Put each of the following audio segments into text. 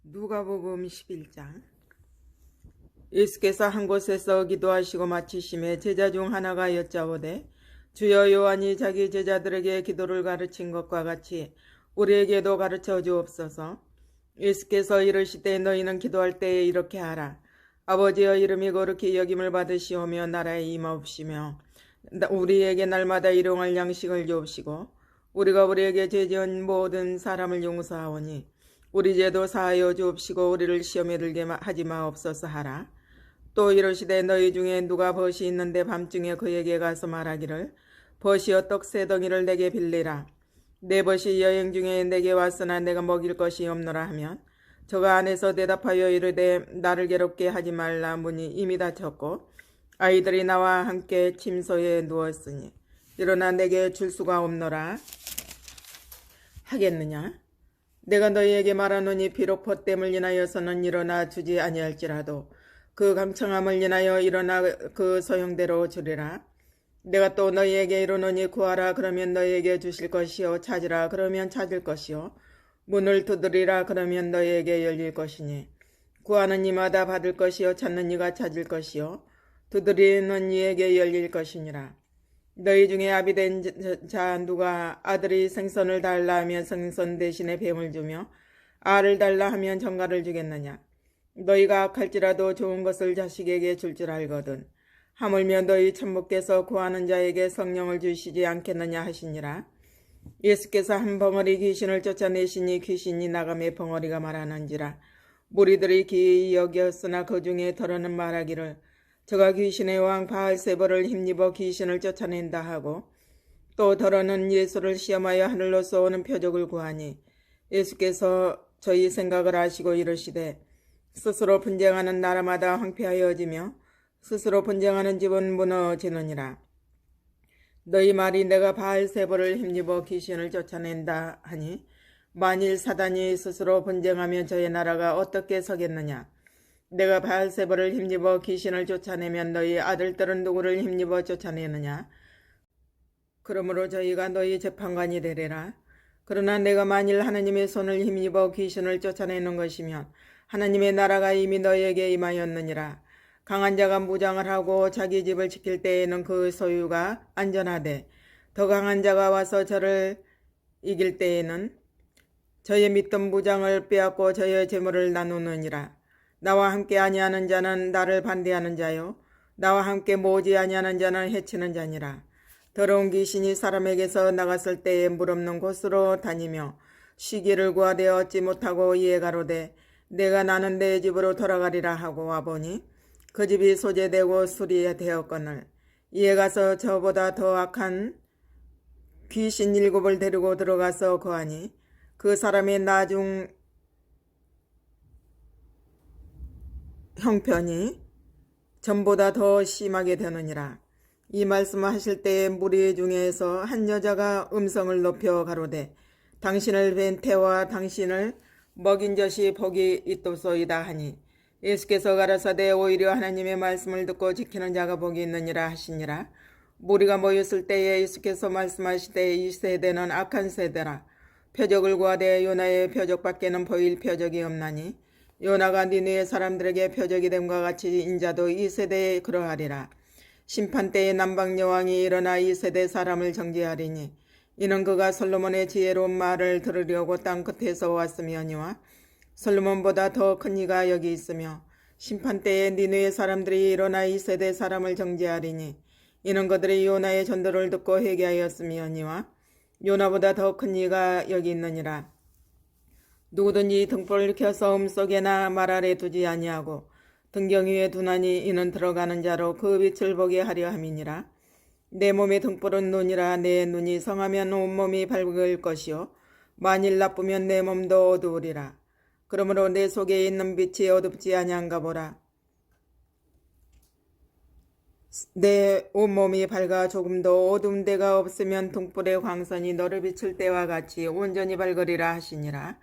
누가복음 11장. 예수께서 한 곳에서 기도하시고 마치심에 제자 중 하나가 여짜오되, 주여, 요한이 자기 제자들에게 기도를 가르친 것과 같이 우리에게도 가르쳐 주옵소서. 예수께서 이르시되, 너희는 기도할 때에 이렇게 하라. 아버지여, 이름이 거룩히 여김을 받으시오며 나라에 임하옵시며 우리에게 날마다 일용할 양식을 주옵시고, 우리가 우리에게 죄 지은 모든 사람을 용서하오니 우리 죄도 사하여 주옵시고 우리를 시험에 들게 하지 마옵소서 하라. 또 이르시되, 너희 중에 누가 벗이 있는데 밤중에 그에게 가서 말하기를, 벗이여, 떡 세 덩이를 내게 빌리라. 내 벗이 여행 중에 내게 왔으나 내가 먹일 것이 없노라 하면 저가 안에서 대답하여 이르되, 나를 괴롭게 하지 말라. 문이 이미 닫혔고 아이들이 나와 함께 침소에 누웠으니 일어나 내게 줄 수가 없노라 하겠느냐? 내가 너희에게 말하노니 비록 벗됨을 인하여서는 일어나 주지 아니할지라도 그 강청함을 인하여 일어나 그 소용대로 주리라. 내가 또 너희에게 이르노니, 구하라 그러면 너희에게 주실 것이요, 찾으라 그러면 찾을 것이요, 문을 두드리라 그러면 너희에게 열릴 것이니, 구하는 이마다 받을 것이요, 찾는 이가 찾을 것이요, 두드리는 이에게 열릴 것이니라. 너희 중에 아비된 자 누가 아들이 생선을 달라 하면 생선 대신에 뱀을 주며 알을 달라 하면 정갈을 주겠느냐? 너희가 악할지라도 좋은 것을 자식에게 줄 줄 알거든. 하물며 너희 천부께서 구하는 자에게 성령을 주시지 않겠느냐 하시니라. 예수께서 한 벙어리 귀신을 쫓아내시니 귀신이 나감에 벙어리가 말하는지라. 무리들이 기이 여겼으나 그 중에 더러는 말하기를, 저가 귀신의 왕 바알세벌을 힘입어 귀신을 쫓아낸다 하고, 또 더러는 예수를 시험하여 하늘로서 오는 표적을 구하니, 예수께서 저희 생각을 아시고 이르시되, 스스로 분쟁하는 나라마다 황폐하여지며 스스로 분쟁하는 집은 무너지느니라. 너희 말이 내가 바알세벌을 힘입어 귀신을 쫓아낸다 하니, 만일 사단이 스스로 분쟁하면 저희 나라가 어떻게 서겠느냐? 내가 바알세벌을 힘입어 귀신을 쫓아내면 너희 아들들은 누구를 힘입어 쫓아내느냐? 그러므로 저희가 너희 재판관이 되리라. 그러나 내가 만일 하나님의 손을 힘입어 귀신을 쫓아내는 것이면 하나님의 나라가 이미 너희에게 임하였느니라. 강한 자가 무장을 하고 자기 집을 지킬 때에는 그 소유가 안전하되, 더 강한 자가 와서 저를 이길 때에는 저의 믿던 무장을 빼앗고 저의 재물을 나누느니라. 나와 함께 아니하는 자는 나를 반대하는 자요, 나와 함께 모으지 아니하는 자는 해치는 자니라. 더러운 귀신이 사람에게서 나갔을 때에 물 없는 곳으로 다니며 쉬기를 구하되 얻지 못하고 이에 가로되, 내가 나는 내 집으로 돌아가리라 하고 와보니 그 집이 소재되고 수리되었거늘, 이에 가서 저보다 더 악한 귀신 7을 데리고 들어가서 거하니 그 사람의 나중 형편이 전보다 더 심하게 되느니라. 이 말씀을 하실 때에 무리 중에서 한 여자가 음성을 높여 가로되, 당신을 뵌 태와 당신을 먹인 젖이 복이 있도소이다 하니, 예수께서 가라사대, 오히려 하나님의 말씀을 듣고 지키는 자가 복이 있느니라 하시니라. 무리가 모였을 때에 예수께서 말씀하시되, 이 세대는 악한 세대라. 표적을 구하되 요나의 표적밖에는 보일 표적이 없나니, 요나가 니느웨 사람들에게 표적이 됨과 같이 인자도 이 세대에 그러하리라. 심판때에 남방여왕이 일어나 이 세대 사람을 정죄하리니, 이는 그가 솔로몬의 지혜로운 말을 들으려고 땅 끝에서 왔으며니와 솔로몬보다 더 큰 이가 여기 있으며, 심판때에 니느웨 사람들이 일어나 이 세대 사람을 정죄하리니, 이는 그들이 요나의 전도를 듣고 회개하였으며니와 요나보다 더 큰 이가 여기 있느니라. 누구든지 등불을 켜서 속에나 말 아래 두지 아니하고 등경 위에 두나니, 이는 들어가는 자로 그 빛을 보게 하려 함이니라. 내 몸의 등불은 눈이라. 내 눈이 성하면 온몸이 밝을 것이요, 만일 나쁘면 내 몸도 어두우리라. 그러므로 내 속에 있는 빛이 어둡지 아니한가 보라. 내 온몸이 밝아 조금도 어두운 데가 없으면 등불의 광선이 너를 비출 때와 같이 온전히 밝으리라 하시니라.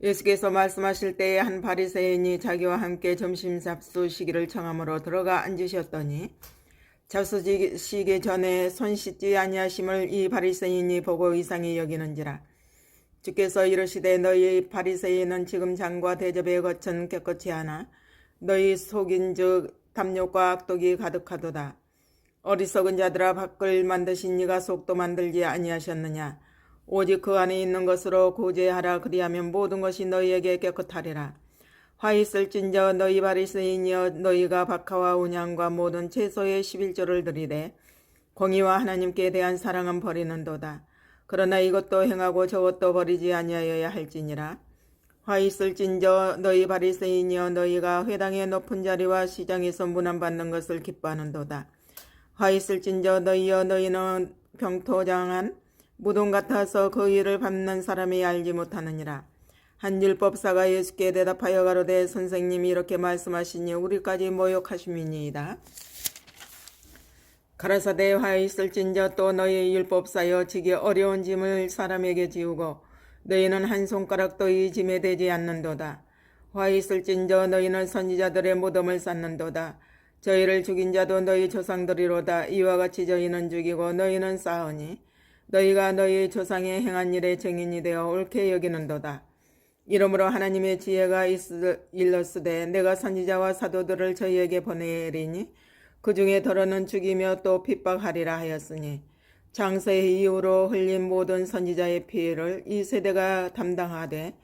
예수께서 말씀하실 때에 한 바리새인이 자기와 함께 점심 잡수시기를 청함으로 들어가 앉으셨더니, 잡수시기 전에 손 씻지 아니하심을 이 바리새인이 보고 이상히 여기는지라. 주께서 이르시되 너희 바리새인은 지금 장과 대접의 거천 깨끗이 하나 너희 속인즉 탐욕과 악독이 가득하도다. 어리석은 자들아, 밖을 만드신 이가 속도 만들지 아니하셨느냐. 오직 그 안에 있는 것으로 구제하라. 그리하면 모든 것이 너희에게 깨끗하리라. 화 있을진저 너희 바리새인이여, 너희가 박하와 운향과 모든 채소의 11조를 드리되 공의와 하나님께 대한 사랑은 버리는도다. 그러나 이것도 행하고 저것도 버리지 아니하여야 할지니라. 화 있을진저 너희 바리새인이여, 너희가 회당의 높은 자리와 시장에서 문안받는 것을 기뻐하는도다. 화 있을진저 너희여, 너희는 병토장한 무덤 같아서 그 일을 밟는 사람이 알지 못하느니라. 한 율법사가 예수께 대답하여 가로되, 선생님이 이렇게 말씀하시니 우리까지 모욕하심이니이다. 가라사대, 화 있을진저 또 너희 율법사여, 지기 어려운 짐을 사람에게 지우고 너희는 한 손가락도 이 짐에 대지 않는도다. 화 있을진저 너희는 선지자들의 무덤을 쌓는도다. 저희를 죽인 자도 너희 조상들이로다. 이와 같이 저희는 죽이고 너희는 쌓으니 너희가 너희 조상의 행한 일의 증인이 되어 옳게 여기는도다. 이러므로 하나님의 지혜가 일렀으되 내가 선지자와 사도들을 저희에게 보내리니 그 중에 더러는 죽이며 또 핍박하리라 하였으니 장세의 이후로 흘린 모든 선지자의 피해를 이 세대가 담당하되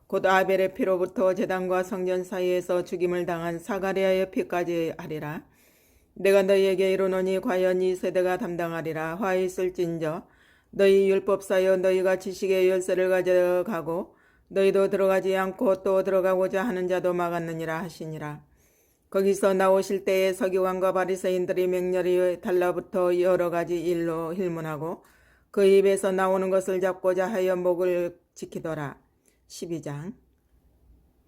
곧 아벨의 피로부터 제단과 성전 사이에서 죽임을 당한 사가랴의 피까지 하리라. 내가 너희에게 이르노니 과연 이 세대가 담당하리라. 화 있을진저 너희 율법사여, 너희가 지식의 열쇠를 가져가고 너희도 들어가지 않고 또 들어가고자 하는 자도 막았느니라 하시니라. 거기서 나오실 때에 서기관과 바리새인들이 맹렬히 달라붙어 여러 가지 일로 hir문하고 그 입에서 나오는 것을 잡고자 하여 목을 지키더라. 12장.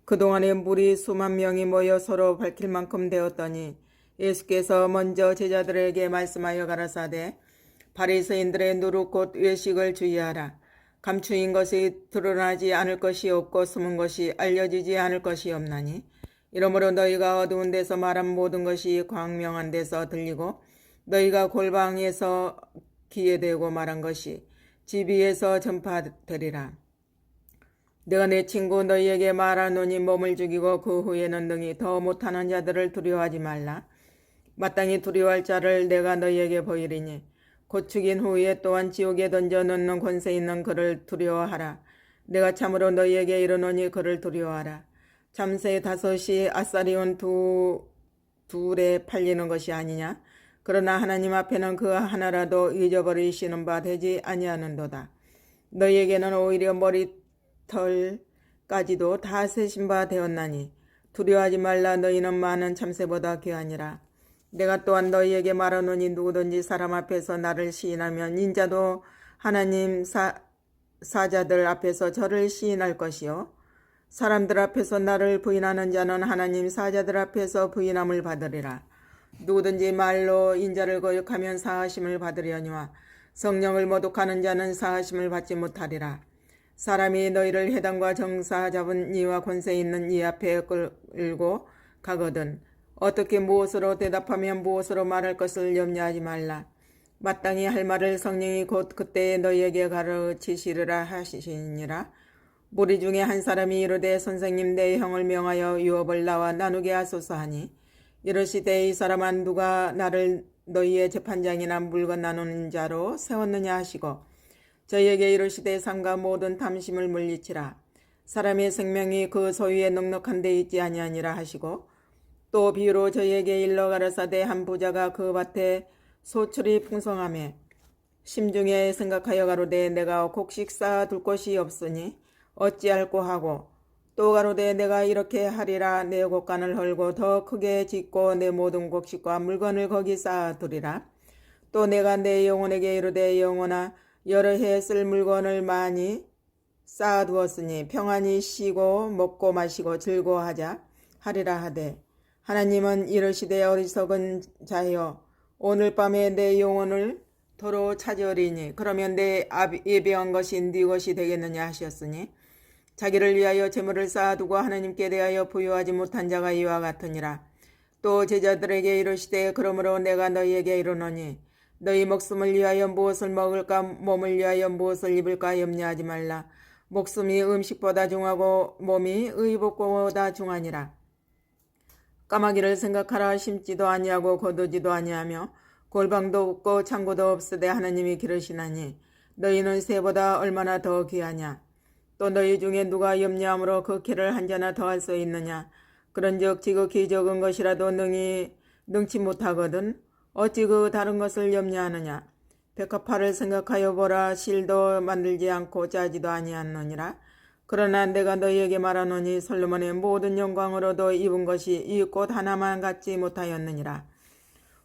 그동안에 무리 수만 명이 모여 서로 밝힐 만큼 되었더니 예수께서 먼저 제자들에게 말씀하여 가라사대, 바리새인들의 누룩 곧 외식을 주의하라. 감추인 것이 드러나지 않을 것이 없고 숨은 것이 알려지지 않을 것이 없나니, 이러므로 너희가 어두운 데서 말한 모든 것이 광명한 데서 들리고 너희가 골방에서 귀에 대고 말한 것이 집 위에서 전파되리라. 내가 내 친구 너희에게 말하노니 몸을 죽이고 그 후에는 능히 더 못하는 자들을 두려워하지 말라. 마땅히 두려워할 자를 내가 너희에게 보이리니 곧 죽인 후에 또한 지옥에 던져 넣는 권세 있는 그를 두려워하라. 내가 참으로 너희에게 이르노니 그를 두려워하라. 참새 5이 아사리온 둘에 팔리는 것이 아니냐. 그러나 하나님 앞에는 그 하나라도 잊어버리시는 바 되지 아니하는도다. 너희에게는 오히려 머리털까지도 다 세신 바 되었나니 두려워하지 말라. 너희는 많은 참새보다 귀하니라. 내가 또한 너희에게 말하노니 누구든지 사람 앞에서 나를 시인하면 인자도 하나님 사자들 앞에서 저를 시인할 것이요, 사람들 앞에서 나를 부인하는 자는 하나님 사자들 앞에서 부인함을 받으리라. 누구든지 말로 인자를 거역하면 사하심을 받으려니와 성령을 모독하는 자는 사하심을 받지 못하리라. 사람이 너희를 회당과 정사 잡은 이와 권세 있는 이 앞에 끌고 가거든 어떻게 무엇으로 대답하면 무엇으로 말할 것을 염려하지 말라. 마땅히 할 말을 성령이 곧 그때에 너희에게 가르치시리라 하시니라. 무리 중에 한 사람이 이르되, 선생님, 내 형을 명하여 유업을 나와 나누게 하소서 하니, 이르시되, 이 사람은 누가 나를 너희의 재판장이나 물건 나누는 자로 세웠느냐 하시고, 저희에게 이르시되, 삼가 모든 탐심을 물리치라. 사람의 생명이 그 소유에 넉넉한 데 있지 아니하니라 하시고, 또 비유로 저희에게 일러 가라사대, 한 부자가 그 밭에 소출이 풍성하며 심중에 생각하여 가로되, 내가 곡식 쌓아둘 곳이 없으니 어찌할꼬 하고, 또 가로되, 내가 이렇게 하리라. 내 곡간을 헐고 더 크게 짓고 내 모든 곡식과 물건을 거기 쌓아두리라. 또 내가 내 영혼에게 이르되, 영혼아, 여러 해 쓸 물건을 많이 쌓아두었으니 평안히 쉬고 먹고 마시고 즐거워하자 하리라 하되, 하나님은 이르시되, 어리석은 자여, 오늘 밤에 내 영혼을 도로 찾으리니 그러면 내 예비한 것이 네 것이 되겠느냐 하셨으니, 자기를 위하여 재물을 쌓아두고 하나님께 대하여 부유하지 못한 자가 이와 같으니라. 또 제자들에게 이르시되, 그러므로 내가 너희에게 이르노니 너희 목숨을 위하여 무엇을 먹을까 몸을 위하여 무엇을 입을까 염려하지 말라. 목숨이 음식보다 중하고 몸이 의복보다 중하니라. 까마귀를 생각하라. 심지도 아니하고 거두지도 아니하며 골방도 없고 창고도 없으되 하나님이 기르시나니 너희는 새보다 얼마나 더 귀하냐. 또 너희 중에 누가 염려함으로 그 키를 한 자나 더할 수 있느냐. 그런즉 지극히 적은 것이라도 능치 못하거든 어찌 그 다른 것을 염려하느냐. 백합화를 생각하여 보라. 실도 만들지 않고 짜지도 아니하느니라. 그러나 내가 너희에게 말하노니 솔로몬의 모든 영광으로도 입은 것이 이 꽃 하나만 갖지 못하였느니라.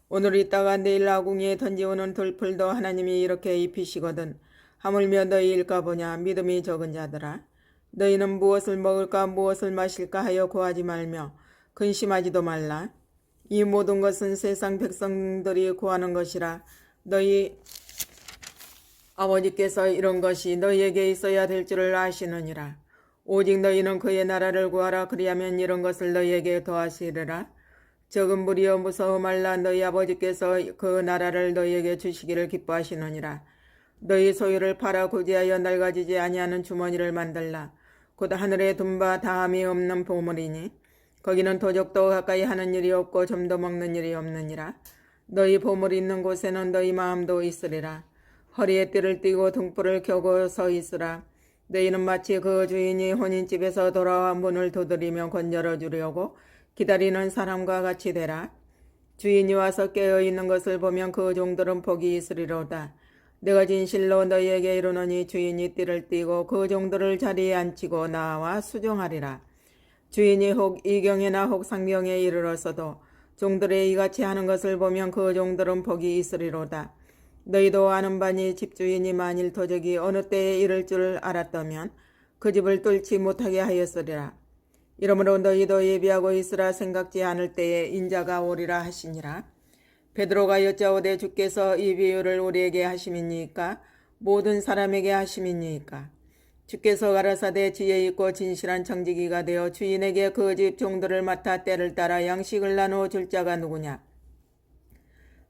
오늘 있다가 내일 아궁이에 던지오는 들풀도 하나님이 이렇게 입히시거든 하물며 너희일까 보냐. 믿음이 적은 자들아, 너희는 무엇을 먹을까 무엇을 마실까 하여 구하지 말며 근심하지도 말라. 이 모든 것은 세상 백성들이 구하는 것이라. 너희 아버지께서 이런 것이 너희에게 있어야 될 줄을 아시느니라. 오직 너희는 그의 나라를 구하라. 그리하면 이런 것을 너희에게 더하시리라. 적은 무리여 무서워 말라. 너희 아버지께서 그 나라를 너희에게 주시기를 기뻐하시느니라. 너희 소유를 팔아 구제하여 낡아지지 아니하는 주머니를 만들라. 곧 하늘에 둔 바 다함이 없는 보물이니 거기는 도적도 가까이 하는 일이 없고 점도 먹는 일이 없느니라. 너희 보물이 있는 곳에는 너희 마음도 있으리라. 허리에 띠를 띠고 등불을 켜고 서 있으라. 너희는 마치 그 주인이 혼인집에서 돌아와 문을 두드리며 곧 열어주려고 기다리는 사람과 같이 되라. 주인이 와서 깨어있는 것을 보면 그 종들은 복이 있으리로다. 내가 진실로 너희에게 이르노니 주인이 띠를 띠고 그 종들을 자리에 앉히고 나와 수종하리라. 주인이 혹 이경에나 혹 상경에 이르렀어도 종들의 이같이 하는 것을 보면 그 종들은 복이 있으리로다. 너희도 아는 바니 집주인이 만일 도적이 어느 때에 이를 줄 알았다면 그 집을 뚫지 못하게 하였으리라. 이러므로 너희도 예비하고 있으라. 생각지 않을 때에 인자가 오리라 하시니라. 베드로가 여짜오되 주께서 이 비유를 우리에게 하심이니까 모든 사람에게 하심이니까. 주께서 가라사대 지혜 있고 진실한 청지기가 되어 주인에게 그 집 종들을 맡아 때를 따라 양식을 나누어 줄 자가 누구냐.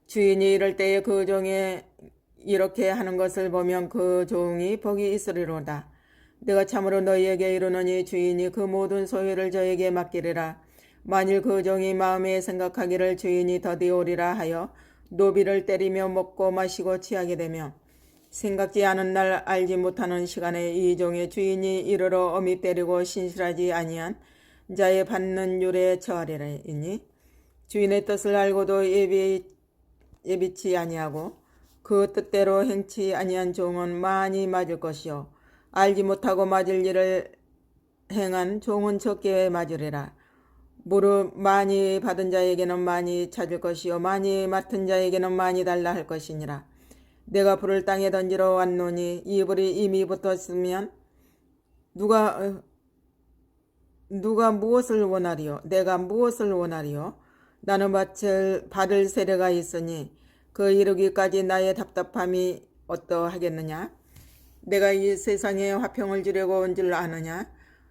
주인이 이럴 때에 그 종이 이렇게 하는 것을 보면 그 종이 복이 있으리로다. 내가 참으로 너희에게 이르노니 주인이 그 모든 소유를 저에게 맡기리라. 만일 그 종이 마음에 생각하기를 주인이 더디 오리라 하여 노비를 때리며 먹고 마시고 취하게 되며 생각지 않은 날 알지 못하는 시간에 이 종의 주인이 이르러 엄히 때리고 신실하지 아니한 자의 받는 율에 처하리니 주인의 뜻을 알고도 예비치 아니하고 그 뜻대로 행치 아니한 종은 많이 맞을 것이요 알지 못하고 맞을 일을 행한 종은 적게 맞으리라. 무릇 많이 받은 자에게는 많이 찾을 것이요 많이 맡은 자에게는 많이 달라 할 것이니라. 내가 불을 땅에 던지러 왔노니 이 불이 이미 붙었으면 누가 무엇을 원하리요? 내가 무엇을 원하리요? 나는 받을 세례가 있으니 그 이르기까지 나의 답답함이 어떠하겠느냐? 내가 이 세상에 화평을 주려고 온 줄 아느냐?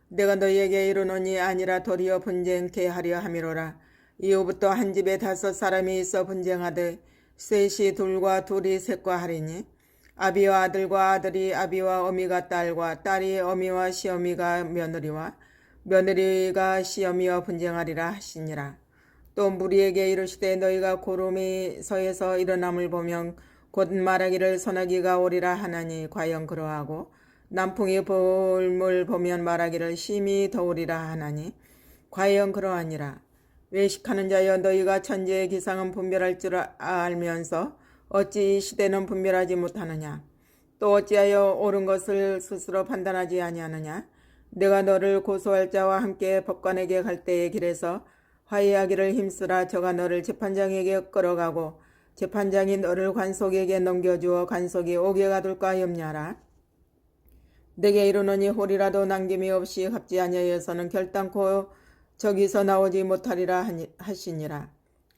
내가 너희에게 이르노니 아니라 도리어 분쟁케 하려 함이로라. 이후부터 한 집에 5 사람이 있어 분쟁하되 셋이 둘과 둘이 셋과 하리니 아비와 아들과 아들이 아비와 어미가 딸과 딸이 어미와 시어미가 며느리와 며느리가 시어미와 분쟁하리라 하시니라. 또 무리에게 이르시되 너희가 구름이 서에서 일어남을 보면 곧 말하기를 소나기가 오리라 하나니 과연 그러하고 남풍이 불을 보면 말하기를 심히 더우리라 하나니 과연 그러하니라. 외식하는 자여 너희가 천지의 기상은 분별할 줄 알면서 어찌 이 시대는 분별하지 못하느냐. 또 어찌하여 옳은 것을 스스로 판단하지 아니하느냐. 내가 너를 고소할 자와 함께 법관에게 갈 때의 길에서 화해하기를 힘쓰라. 저가 너를 재판장에게 끌어가고 재판장이 너를 관속에게 넘겨주어 관속이 옥에 가둘까 염려하라. 내게 이르노니 홀이라도 남김이 없이 합지 아니하여서는 결단코 저기서 나오지 못하리라 하시니라.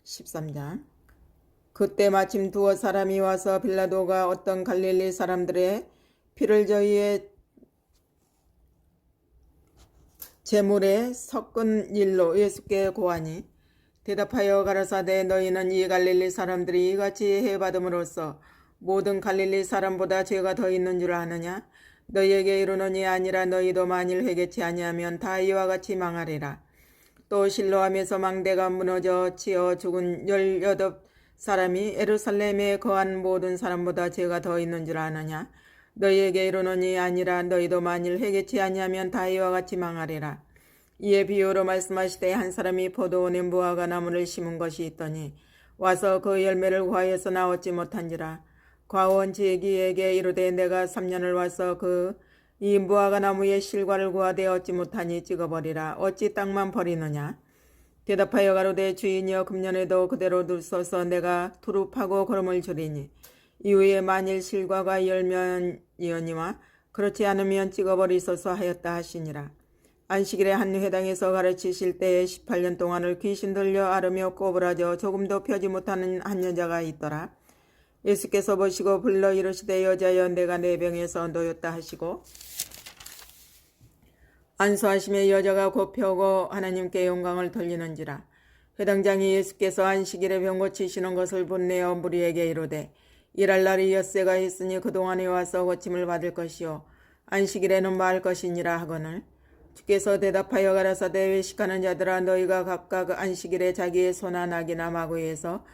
13장. 그때 마침 2 사람이 와서 빌라도가 어떤 갈릴리 사람들의 피를 저희의 제물에 섞은 일로 예수께 고하니 대답하여 가라사대 너희는 이 갈릴리 사람들이 이같이 해받음으로써 모든 갈릴리 사람보다 죄가 더 있는 줄 아느냐? 너희에게 이르노니 아니라 너희도 만일 회개치 아니하면 다 이와 같이 망하리라. 또 실로암에서 망대가 무너져 치어 죽은 18사람이 예루살렘에 거한 모든 사람보다 죄가 더 있는 줄 아느냐. 너희에게 이르노니 아니라 너희도 만일 회개치 아니하면 다 이와 같이 망하리라. 이에 비유로 말씀하시되 한 사람이 포도원에 무화과 나무를 심은 것이 있더니 와서 그 열매를 과에서 나오지 못한지라. 과원 지기에게 이르되 내가 3년을 와서 이 무화과 나무의 실과를 구하되 얻지 못하니 찍어버리라. 어찌 땅만 버리느냐. 대답하여 가로되 주인이여 금년에도 그대로 두소서. 내가 두루 파고 거름을 주리니 이후에 만일 실과가 열면이거니와 그렇지 않으면 찍어버리소서 하였다 하시니라. 안식일에 한 회당에서 가르치실 때에 18년 동안을 귀신 들려 앓으며 꼬부라져 조금도 펴지 못하는 한 여자가 있더라. 예수께서 보시고 불러 이르시되 여자여 내가 내 병에서 놓였다 하시고 안수하심에 여자가 곧 펴고 하나님께 영광을 돌리는지라. 회당장이 예수께서 안식일에 병 고치시는 것을 본내어 무리에게 이르되 일할 날이 엿새가 있으니 그동안에 와서 고침을 받을 것이요 안식일에는 말 것이니라 하거늘. 주께서 대답하여 가라사대 외식하는 자들아 너희가 각각 안식일에 자기의 소나 낙이나 마구에서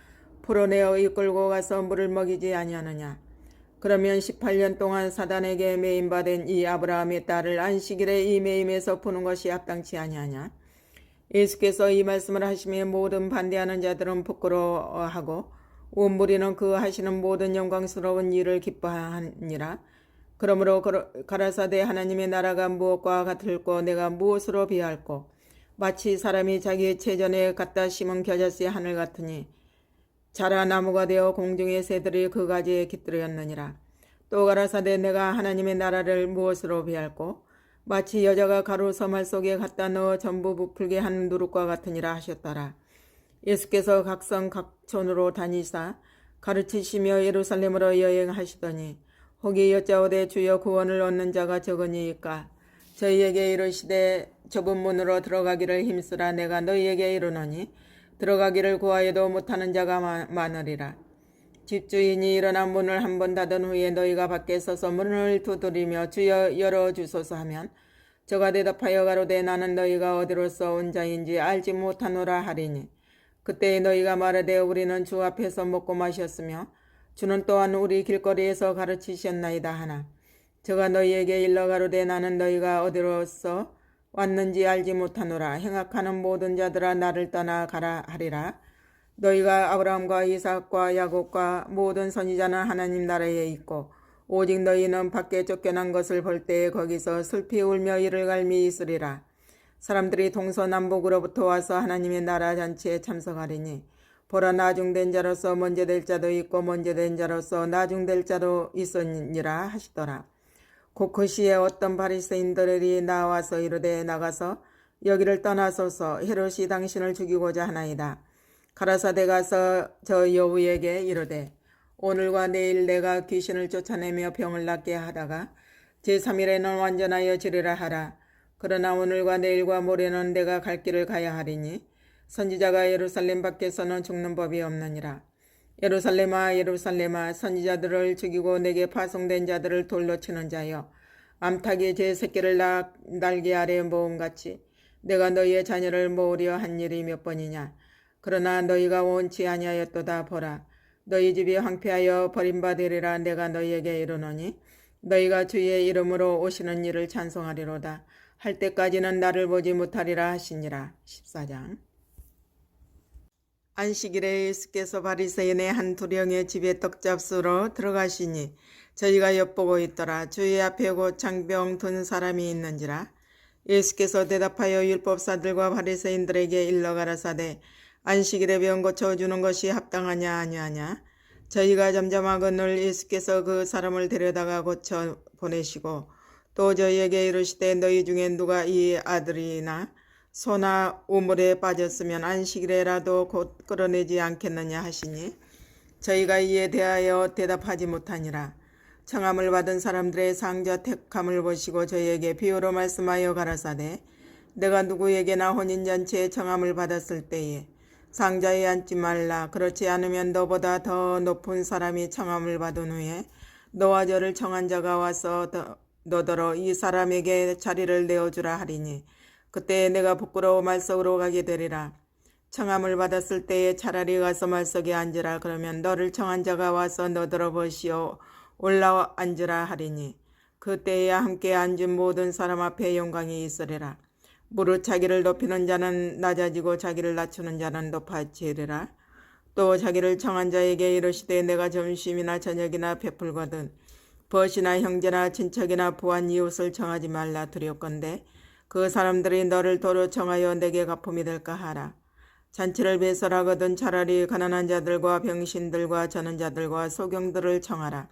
풀어내어 이끌고 가서 물을 먹이지 아니하느냐. 그러면 18년 동안 사단에게 매임받은 이 아브라함의 딸을 안식일에 이 매임에서 푸는 것이 합당치 아니하냐. 예수께서 이 말씀을 하시며 모든 반대하는 자들은 부끄러워하고 온 무리는 그 하시는 모든 영광스러운 일을 기뻐하니라. 그러므로 가라사대 하나님의 나라가 무엇과 같을꼬 내가 무엇으로 비할꼬 마치 사람이 자기의 체전에 갖다 심은 겨자씨 하늘 같으니 자라 나무가 되어 공중의 새들이 그 가지에 깃들였느니라. 또 가라사대 내가 하나님의 나라를 무엇으로 비할꼬 마치 여자가 가루 서말 속에 갖다 넣어 전부 부풀게 한 누룩과 같으니라 하셨더라. 예수께서 각성 각촌으로 다니사 가르치시며 예루살렘으로 여행하시더니 혹이 여짜오되 주여 구원을 얻는 자가 적으니이까. 저희에게 이르시되 좁은 문으로 들어가기를 힘쓰라. 내가 너희에게 이르노니 들어가기를 구하여도 못하는 자가 많으리라. 집주인이 일어나 문을 한 번 닫은 후에 너희가 밖에 서서 문을 두드리며 주여 열어주소서 하면 저가 대답하여 가로되 나는 너희가 어디로서 온 자인지 알지 못하노라 하리니 그때 너희가 말하되 우리는 주 앞에서 먹고 마셨으며 주는 또한 우리 길거리에서 가르치셨나이다 하나. 저가 너희에게 일러 가로되 나는 너희가 어디로서 왔는지 알지 못하노라. 행악하는 모든 자들아 나를 떠나 가라 하리라. 너희가 아브라함과 이삭과 야곱과 모든 선지자는 하나님 나라에 있고 오직 너희는 밖에 쫓겨난 것을 볼 때에 거기서 슬피 울며 이를 갈미 있으리라. 사람들이 동서남북으로부터 와서 하나님의 나라 잔치에 참석하리니 보라 나중된 자로서 먼저 될 자도 있고 먼저 된 자로서 나중될 자도 있으니라 하시더라. 곧 그 시에 어떤 바리새인들이 나와서 이르되 나가서 여기를 떠나소서 헤롯이 당신을 죽이고자 하나이다. 가라사대 가서 저 여우에게 이르되 오늘과 내일 내가 귀신을 쫓아내며 병을 낫게 하다가 제3일에는 완전하여 지리라 하라. 그러나 오늘과 내일과 모레는 내가 갈 길을 가야 하리니 선지자가 예루살렘 밖에서는 죽는 법이 없느니라. 예루살렘아 예루살렘아 선지자들을 죽이고 내게 파송된 자들을 돌로 치는 자여 암탉이 제 새끼를 날개 아래 모음같이 내가 너희의 자녀를 모으려 한 일이 몇 번이냐. 그러나 너희가 원치 아니하였도다. 보라 너희 집이 황폐하여 버림받으리라. 내가 너희에게 이르노니 너희가 주의 이름으로 오시는 일을 찬송하리로다. 할 때까지는 나를 보지 못하리라 하시니라. 14장. 안식일에 예수께서 바리새인의 한 두령의 집에 떡잡수로 들어가시니 저희가 엿보고 있더라. 주의 앞에 곧 장병 든 사람이 있는지라. 예수께서 대답하여 율법사들과 바리새인들에게 일러 가라사대 안식일에 병 고쳐주는 것이 합당하냐 아니하냐. 저희가 잠잠하거늘 예수께서 그 사람을 데려다가 고쳐 보내시고 또 저희에게 이르시되 너희 중에 누가 이 아들이나 소나 우물에 빠졌으면 안식일에라도 곧 끌어내지 않겠느냐 하시니 저희가 이에 대하여 대답하지 못하니라. 청함을 받은 사람들의 상자 택함을 보시고 저희에게 비유로 말씀하여 가라사대 내가 누구에게나 혼인잔치에 청함을 받았을 때에 상자에 앉지 말라. 그렇지 않으면 너보다 더 높은 사람이 청함을 받은 후에 너와 저를 청한 자가 와서 너더러 이 사람에게 자리를 내어주라 하리니 그때 내가 부끄러워 말석으로 가게 되리라. 청함을 받았을 때에 차라리 가서 말석에 앉으라. 그러면 너를 청한 자가 와서 너더러 보시어 올라와 앉으라 하리니 그때에야 함께 앉은 모든 사람 앞에 영광이 있으리라. 무릇 자기를 높이는 자는 낮아지고 자기를 낮추는 자는 높아지리라. 또 자기를 청한 자에게 이르시되 내가 점심이나 저녁이나 베풀거든 벗이나 형제나 친척이나 부한 이웃을 청하지 말라. 두렵건대 그 사람들이 너를 도로 청하여 내게 갚음이 될까 하라. 잔치를 배설하거든 차라리 가난한 자들과 병신들과 저는 자들과 소경들을 청하라.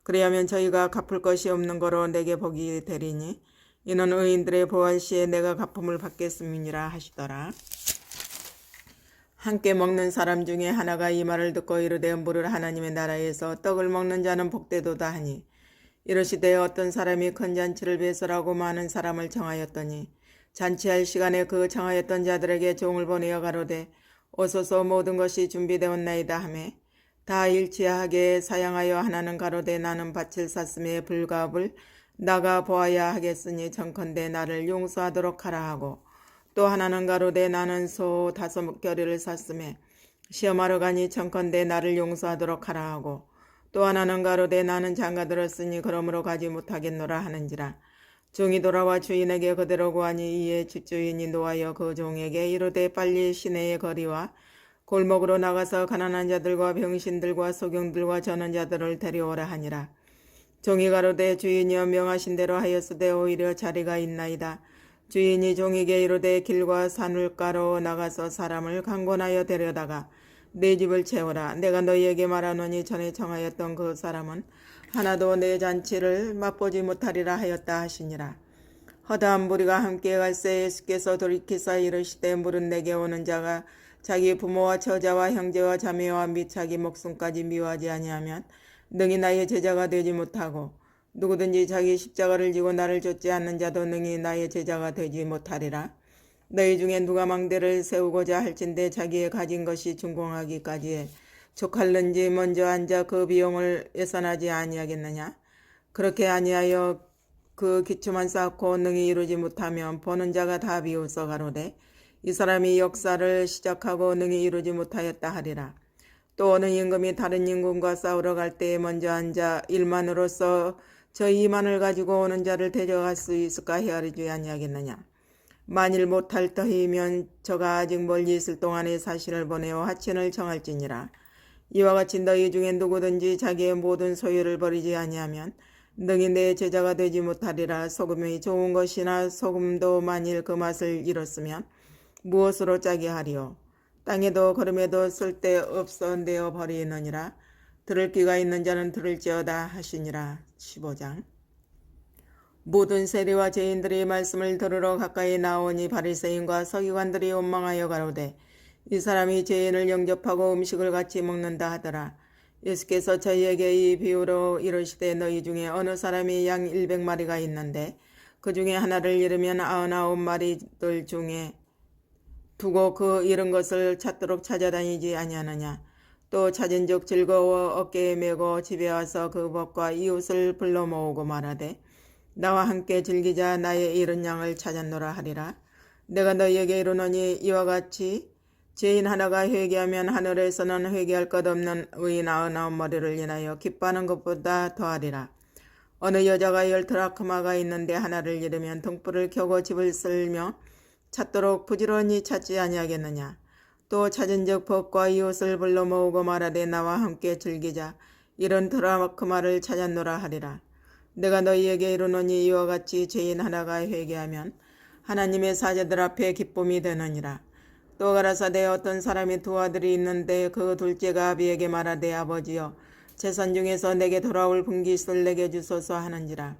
그리하면 저희가 갚을 것이 없는 거로 내게 복이 되리니 이는 의인들의 부활 시에 내가 갚음을 받겠음이니라 하시더라. 함께 먹는 사람 중에 하나가 이 말을 듣고 이르되 물을 하나님의 나라에서 떡을 먹는 자는 복되도다 하니 이르시되 어떤 사람이 큰 잔치를 배설하고 많은 사람을 청하였더니 잔치할 시간에 그 청하였던 자들에게 종을 보내어 가로되 오소서 모든 것이 준비되었나이다 하매 다 일치하게 사양하여 하나는 가로되 나는 밭을 샀음에 불갑을 나가 보아야 하겠으니 청컨대 나를 용서하도록 하라 하고 또 하나는 가로되 나는 소 5겨리를 샀음에 시험하러 가니 청컨대 나를 용서하도록 하라 하고 또 하나는 가로되 나는 장가 들었으니 그러므로 가지 못하겠노라 하는지라. 종이 돌아와 주인에게 그대로 구하니 이에 집주인이 노하여 그 종에게 이르되 빨리 시내의 거리와 골목으로 나가서 가난한 자들과 병신들과 소경들과 저는 자들을 데려오라 하니라. 종이 가로되 주인이여 명하신 대로 하였으되 오히려 자리가 있나이다. 주인이 종에게 이르되 길과 산울가로 나가서 사람을 강권하여 데려다가 내 집을 채우라. 내가 너희에게 말하노니 전에 청하였던 그 사람은 하나도 내 잔치를 맛보지 못하리라 하였다 하시니라. 허다한 무리가 함께 갈새 예수께서 돌이키사 이르시되 물은 내게 오는 자가 자기 부모와 처자와 형제와 자매와 및 자기 목숨까지 미워하지 아니하면 능히 나의 제자가 되지 못하고 누구든지 자기 십자가를 지고 나를 쫓지 않는 자도 능히 나의 제자가 되지 못하리라. 너희 중에 누가 망대를 세우고자 할진대 자기의 가진 것이 준공하기까지에 족할는지 먼저 앉아 그 비용을 예산하지 아니하겠느냐. 그렇게 아니하여 그 기초만 쌓고 능히 이루지 못하면 보는 자가 다 비웃어 가로되 이 사람이 역사를 시작하고 능히 이루지 못하였다 하리라. 또 어느 임금이 다른 임금과 싸우러 갈 때에 먼저 앉아 일만으로서 저 이만을 가지고 오는 자를 데려갈 수 있을까 헤아리지 아니하겠느냐. 만일 못할 터이면 저가 아직 멀리 있을 동안에 사신을 보내어 하친을 청할지니라. 이와 같이 너희 중에 누구든지 자기의 모든 소유를 버리지 아니하면 능히 내 제자가 되지 못하리라. 소금이 좋은 것이나 소금도 만일 그 맛을 잃었으면 무엇으로 짜게 하리요. 땅에도 걸음에도 쓸데없어 내어 버리느니라. 들을 귀가 있는 자는 들을지어다 하시니라. 15장. 모든 세리와 죄인들이 말씀을 들으러 가까이 나오니 바리새인과 서기관들이 원망하여 가로되 이 사람이 죄인을 영접하고 음식을 같이 먹는다 하더라. 예수께서 저희에게 이 비유로 이르시되 너희 중에 어느 사람이 양 100마리가 있는데 그 중에 하나를 잃으면 99마리들 중에 두고 그 잃은 것을 찾도록 찾아다니지 아니하느냐. 또 찾은즉 즐거워 어깨에 메고 집에 와서 그 법과 이웃을 불러 모으고 말하되 나와 함께 즐기자. 나의 잃은 양을 찾았노라 하리라. 내가 너희에게 이르노니 이와 같이 죄인 하나가 회개하면 하늘에서는 회개할 것 없는 의인 99머리를 인하여 기뻐하는 것보다 더하리라. 어느 여자가 10드라크마가 있는데 하나를 잃으면 등불을 켜고 집을 쓸며 찾도록 부지런히 찾지 아니하겠느냐. 또 찾은즉 법과 이웃을 불러 모으고 말하되 나와 함께 즐기자. 이런 드라크마를 찾았노라 하리라. 내가 너희에게 이르노니 이와 같이 죄인 하나가 회개하면 하나님의 사자들 앞에 기쁨이 되느니라. 또 가라사대 어떤 사람이 두 아들이 있는데 그 둘째가 아비에게 말하되 아버지여 재산 중에서 내게 돌아올 분깃을 내게 주소서 하는지라.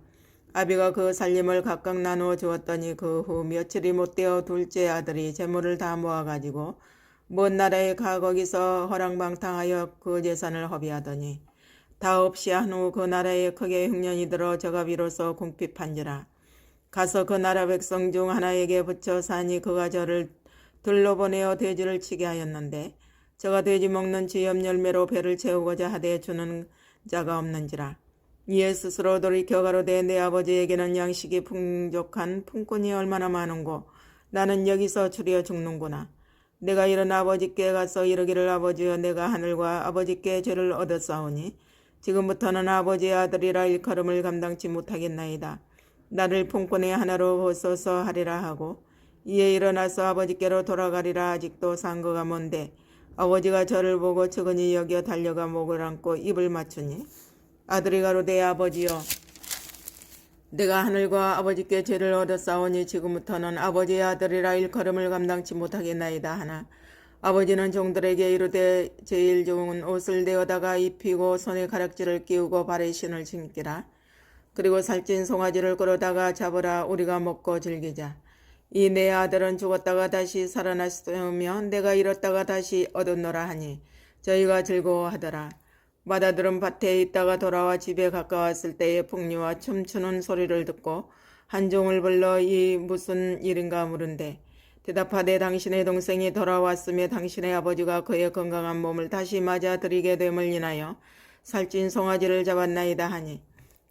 아비가 그 살림을 각각 나누어 주었더니 그 후 며칠이 못되어 둘째 아들이 재물을 다 모아가지고 먼 나라에 가 거기서 허랑방탕하여 그 재산을 허비하더니 다 없이 한 후 그 나라에 크게 흉년이 들어 저가 비로소 궁핍한지라. 가서 그 나라 백성 중 하나에게 붙여 사니 그가 저를 들러보내어 돼지를 치게 하였는데 저가 돼지 먹는 지엽 열매로 배를 채우고자 하되 주는 자가 없는지라. 이에 스스로 돌이켜 가로되 내 아버지에게는 양식이 풍족한 품꾼이 얼마나 많은고 나는 여기서 추려 죽는구나. 내가 일어나 아버지께 가서 이르기를 아버지여 내가 하늘과 아버지께 죄를 얻었사오니 지금부터는 아버지의 아들이라 일컬음을 감당치 못하겠나이다. 나를 품꾼의 하나로 벗어서 하리라 하고 이에 일어나서 아버지께로 돌아가리라. 아직도 상거가 먼데 아버지가 저를 보고 측은히 여겨 달려가 목을 안고 입을 맞추니 아들이 가로되 아버지여 내가 하늘과 아버지께 죄를 얻었사오니 지금부터는 아버지의 아들이라 일컬음을 감당치 못하겠나이다 하나 아버지는 종들에게 이르되 제일 좋은 옷을 내어다가 입히고 손에 가락지를 끼우고 발에 신을 신기라. 그리고 살찐 송아지를 끌어다가 잡으라. 우리가 먹고 즐기자. 이 내 아들은 죽었다가 다시 살아났으며 내가 잃었다가 다시 얻었노라 하니 저희가 즐거워하더라. 맏아들은 밭에 있다가 돌아와 집에 가까웠을 때에 풍류와 춤추는 소리를 듣고 한 종을 불러 이 무슨 일인가 물은데 대답하되 당신의 동생이 돌아왔으며 당신의 아버지가 그의 건강한 몸을 다시 맞아들이게 됨을 인하여 살찐 송아지를 잡았나이다 하니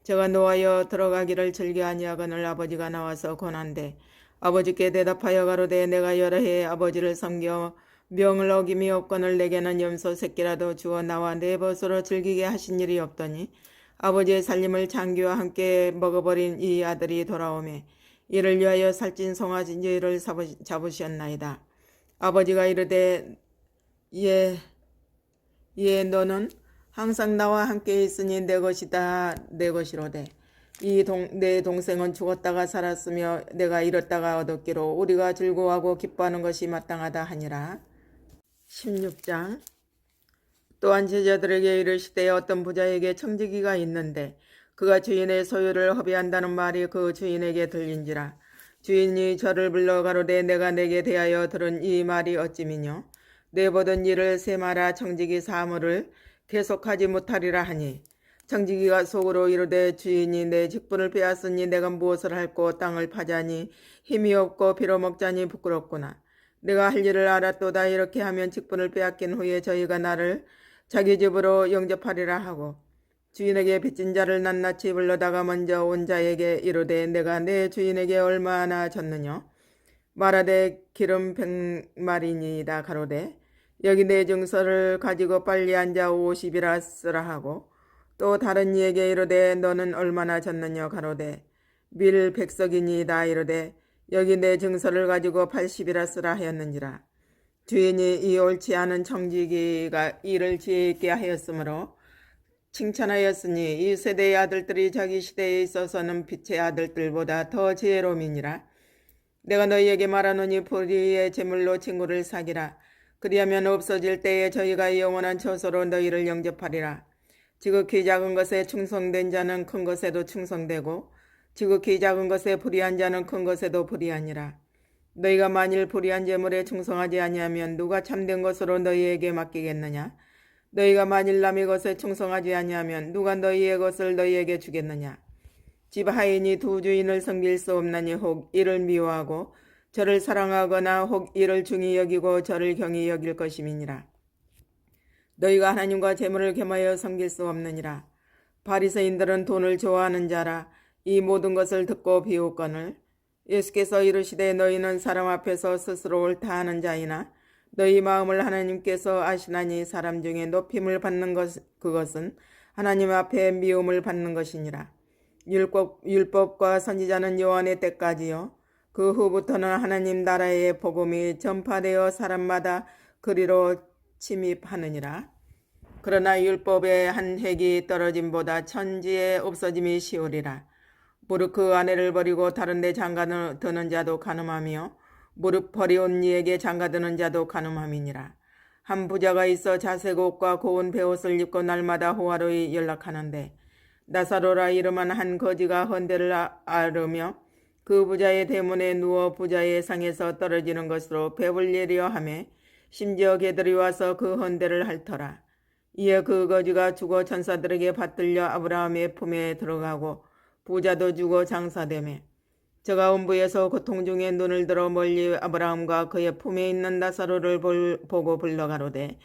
저가 노하여 들어가기를 즐겨 아니하거늘 아버지가 나와서 권한대 아버지께 대답하여 가로되 내가 여러 해 아버지를 섬겨 명을 어김이 없거늘 내게는 염소 새끼라도 주어 나와 내 벗으로 즐기게 하신 일이 없더니 아버지의 살림을 장기와 함께 먹어버린 이 아들이 돌아오매 이를 위하여 살찐 송아지를 잡으셨나이다. 아버지가 이르되 예 너는 항상 나와 함께 있으니 내 것이다 내 것이로되 내 동생은 죽었다가 살았으며 내가 잃었다가 얻었기로 우리가 즐거워하고 기뻐하는 것이 마땅하다 하니라. 16장 또한 제자들에게 이르시되 어떤 부자에게 청지기가 있는데 그가 주인의 소유를 허비한다는 말이 그 주인에게 들린지라. 주인이 저를 불러 가로되 내가 내게 대하여 들은 이 말이 어찌미뇨 내 보던 일을 세마라. 청지기 사물을 계속하지 못하리라 하니 청지기가 속으로 이르되 주인이 내 직분을 빼앗으니 내가 무엇을 할꼬 땅을 파자니 힘이 없고 빌어먹자니 부끄럽구나. 내가 할 일을 알았도다. 이렇게 하면 직분을 빼앗긴 후에 저희가 나를 자기 집으로 영접하리라 하고 주인에게 빚진 자를 낱낱이 불러다가 먼저 온 자에게 이르되 내가 내 주인에게 얼마나 졌느냐 말하되 기름 100마리니이다 가로되 여기 내 증서를 가지고 빨리 앉아 50이라 쓰라 하고 또 다른 이에게 이르되 너는 얼마나 졌느냐 가로되 밀 100석이니이다 이르되 여기 내 증서를 가지고 80이라 쓰라 하였는지라. 주인이 이 옳지 않은 청지기가 일을 지혜 있게 하였으므로 칭찬하였으니 이 세대의 아들들이 자기 시대에 있어서는 빛의 아들들보다 더 지혜로움이니라. 내가 너희에게 말하노니 불의의 제물로 친구를 사기라. 그리하면 없어질 때에 저희가 영원한 처소로 너희를 영접하리라. 지극히 작은 것에 충성된 자는 큰 것에도 충성되고 지극히 작은 것에 불의한 자는 큰 것에도 불의하니라. 너희가 만일 불의한 제물에 충성하지 아니하면 누가 참된 것으로 너희에게 맡기겠느냐? 너희가 만일 남의 것에 충성하지 아니하면 누가 너희의 것을 너희에게 주겠느냐? 집 하인이 두 주인을 섬길 수 없나니 혹 이를 미워하고 저를 사랑하거나 혹 이를 중히 여기고 저를 경히 여길 것임이니라. 너희가 하나님과 재물을 겸하여 섬길 수 없느니라. 바리새인들은 돈을 좋아하는 자라. 이 모든 것을 듣고 비웃거늘 예수께서 이르시되 너희는 사람 앞에서 스스로 옳다 하는 자이나 너희 마음을 하나님께서 아시나니 사람 중에 높임을 받는 그것은 하나님 앞에 미움을 받는 것이니라. 율법과 선지자는 요한의 때까지요 그 후부터는 하나님 나라의 복음이 전파되어 사람마다 그리로 침입하느니라. 그러나 율법의 한 획이 떨어짐보다 천지의 없어짐이 쉬우리라. 무릇 그 아내를 버리고 다른 데 장가드는 자도 간음하며 무릇 버리온 이에게 장가드는 자도 간음함이니라. 한 부자가 있어 자색 옷과 고운 베옷을 입고 날마다 호화로이 연락하는데 나사로라 이름한 한 거지가 헌대를 앓으며 그 부자의 대문에 누워 부자의 상에서 떨어지는 것으로 배불리려 하며 심지어 개들이 와서 그 헌대를 핥더라. 이에 그 거지가 죽어 천사들에게 받들려 아브라함의 품에 들어가고 부자도 죽어 장사되매 저가 음부에서 고통 중에 눈을 들어 멀리 아브라함과 그의 품에 있는 나사로를 보고 불러 가로되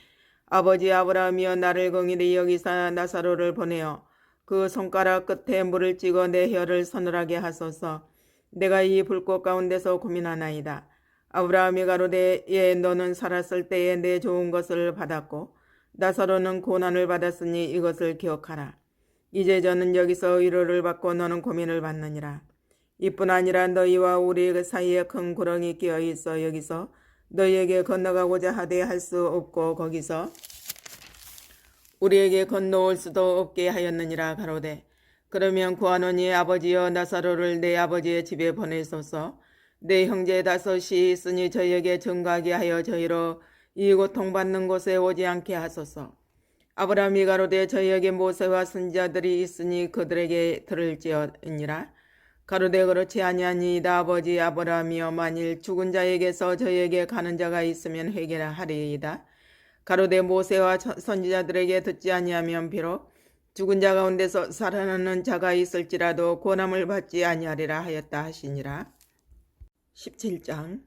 아버지 아브라함이여 나를 긍휼히 여기사 나사로를 보내어 그 손가락 끝에 물을 찍어 내 혀를 서늘하게 하소서. 내가 이 불꽃 가운데서 고민하나이다. 아브라함이 가로되 예 너는 살았을 때에 내 좋은 것을 받았고 나사로는 고난을 받았으니 이것을 기억하라. 이제 저는 여기서 위로를 받고 너는 고민을 받느니라. 이뿐 아니라 너희와 우리 사이에 큰 구렁이 끼어 있어 여기서 너희에게 건너가고자 하되 할 수 없고 거기서 우리에게 건너올 수도 없게 하였느니라. 가로되 그러면 구하노니 아버지여 나사로를 내 아버지의 집에 보내소서. 내 형제 다섯이 있으니 저희에게 증거하게 하여 저희로 이 고통받는 곳에 오지 않게 하소서. 아브라함이 가로되 저희에게 모세와 선지자들이 있으니 그들에게 들을지어니라. 가로되 그렇지 아니하니이다. 아버지 아브라함이여 만일 죽은 자에게서 저희에게 가는 자가 있으면 회개라 하리이다. 가로되 모세와 선지자들에게 듣지 아니하면 비록 죽은 자 가운데서 살아나는 자가 있을지라도 고난을 받지 아니하리라 하였다 하시니라. 17장.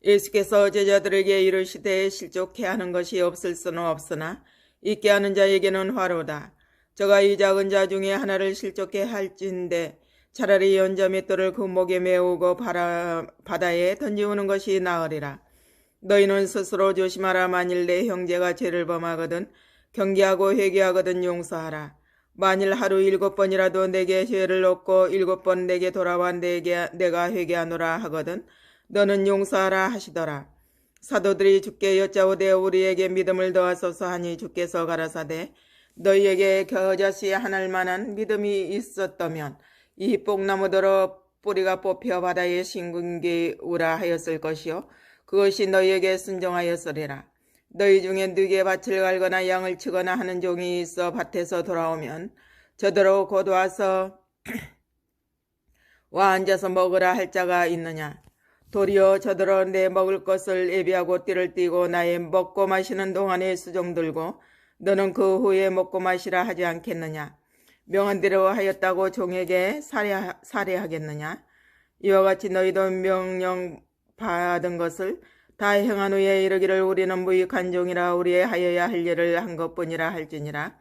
예수께서 제자들에게 이르시되 실족해 하는 것이 없을 수는 없으나 있게 하는 자에게는 화로다. 저가 이 작은 자 중에 하나를 실족해 할진대 차라리 연자 맷돌을 그 목에 메우고 바다에 던지우는 것이 나으리라. 너희는 스스로 조심하라. 만일 내 형제가 죄를 범하거든 경계하고 회개하거든 용서하라. 만일 하루 7번이라도 내게 죄를 얻고 7번 내게 돌아와 내가 회개하노라 하거든 너는 용서하라 하시더라. 사도들이 주께 여짜오되 우리에게 믿음을 더하소서 하니 주께서 가라사대 너희에게 겨자씨 하나일 만한 믿음이 있었다면 이 뽕나무더러 뿌리가 뽑혀 바다에 심기우라 하였을 것이요 그것이 너희에게 순종하였으리라. 너희 중에 누게 밭을 갈거나 양을 치거나 하는 종이 있어 밭에서 돌아오면 저더러 곧 와서 와 앉아서 먹으라 할 자가 있느냐. 도리어 저더러 내 먹을 것을 예비하고 띠를 띠고 나의 먹고 마시는 동안에 수종 들고 너는 그 후에 먹고 마시라 하지 않겠느냐. 명한 대로 하였다고 종에게 살해하겠느냐. 이와 같이 너희도 명령 받은 것을 다 행한 후에 이르기를 우리는 무익한 종이라 우리의 하여야 할 일을 한 것뿐이라 할지니라.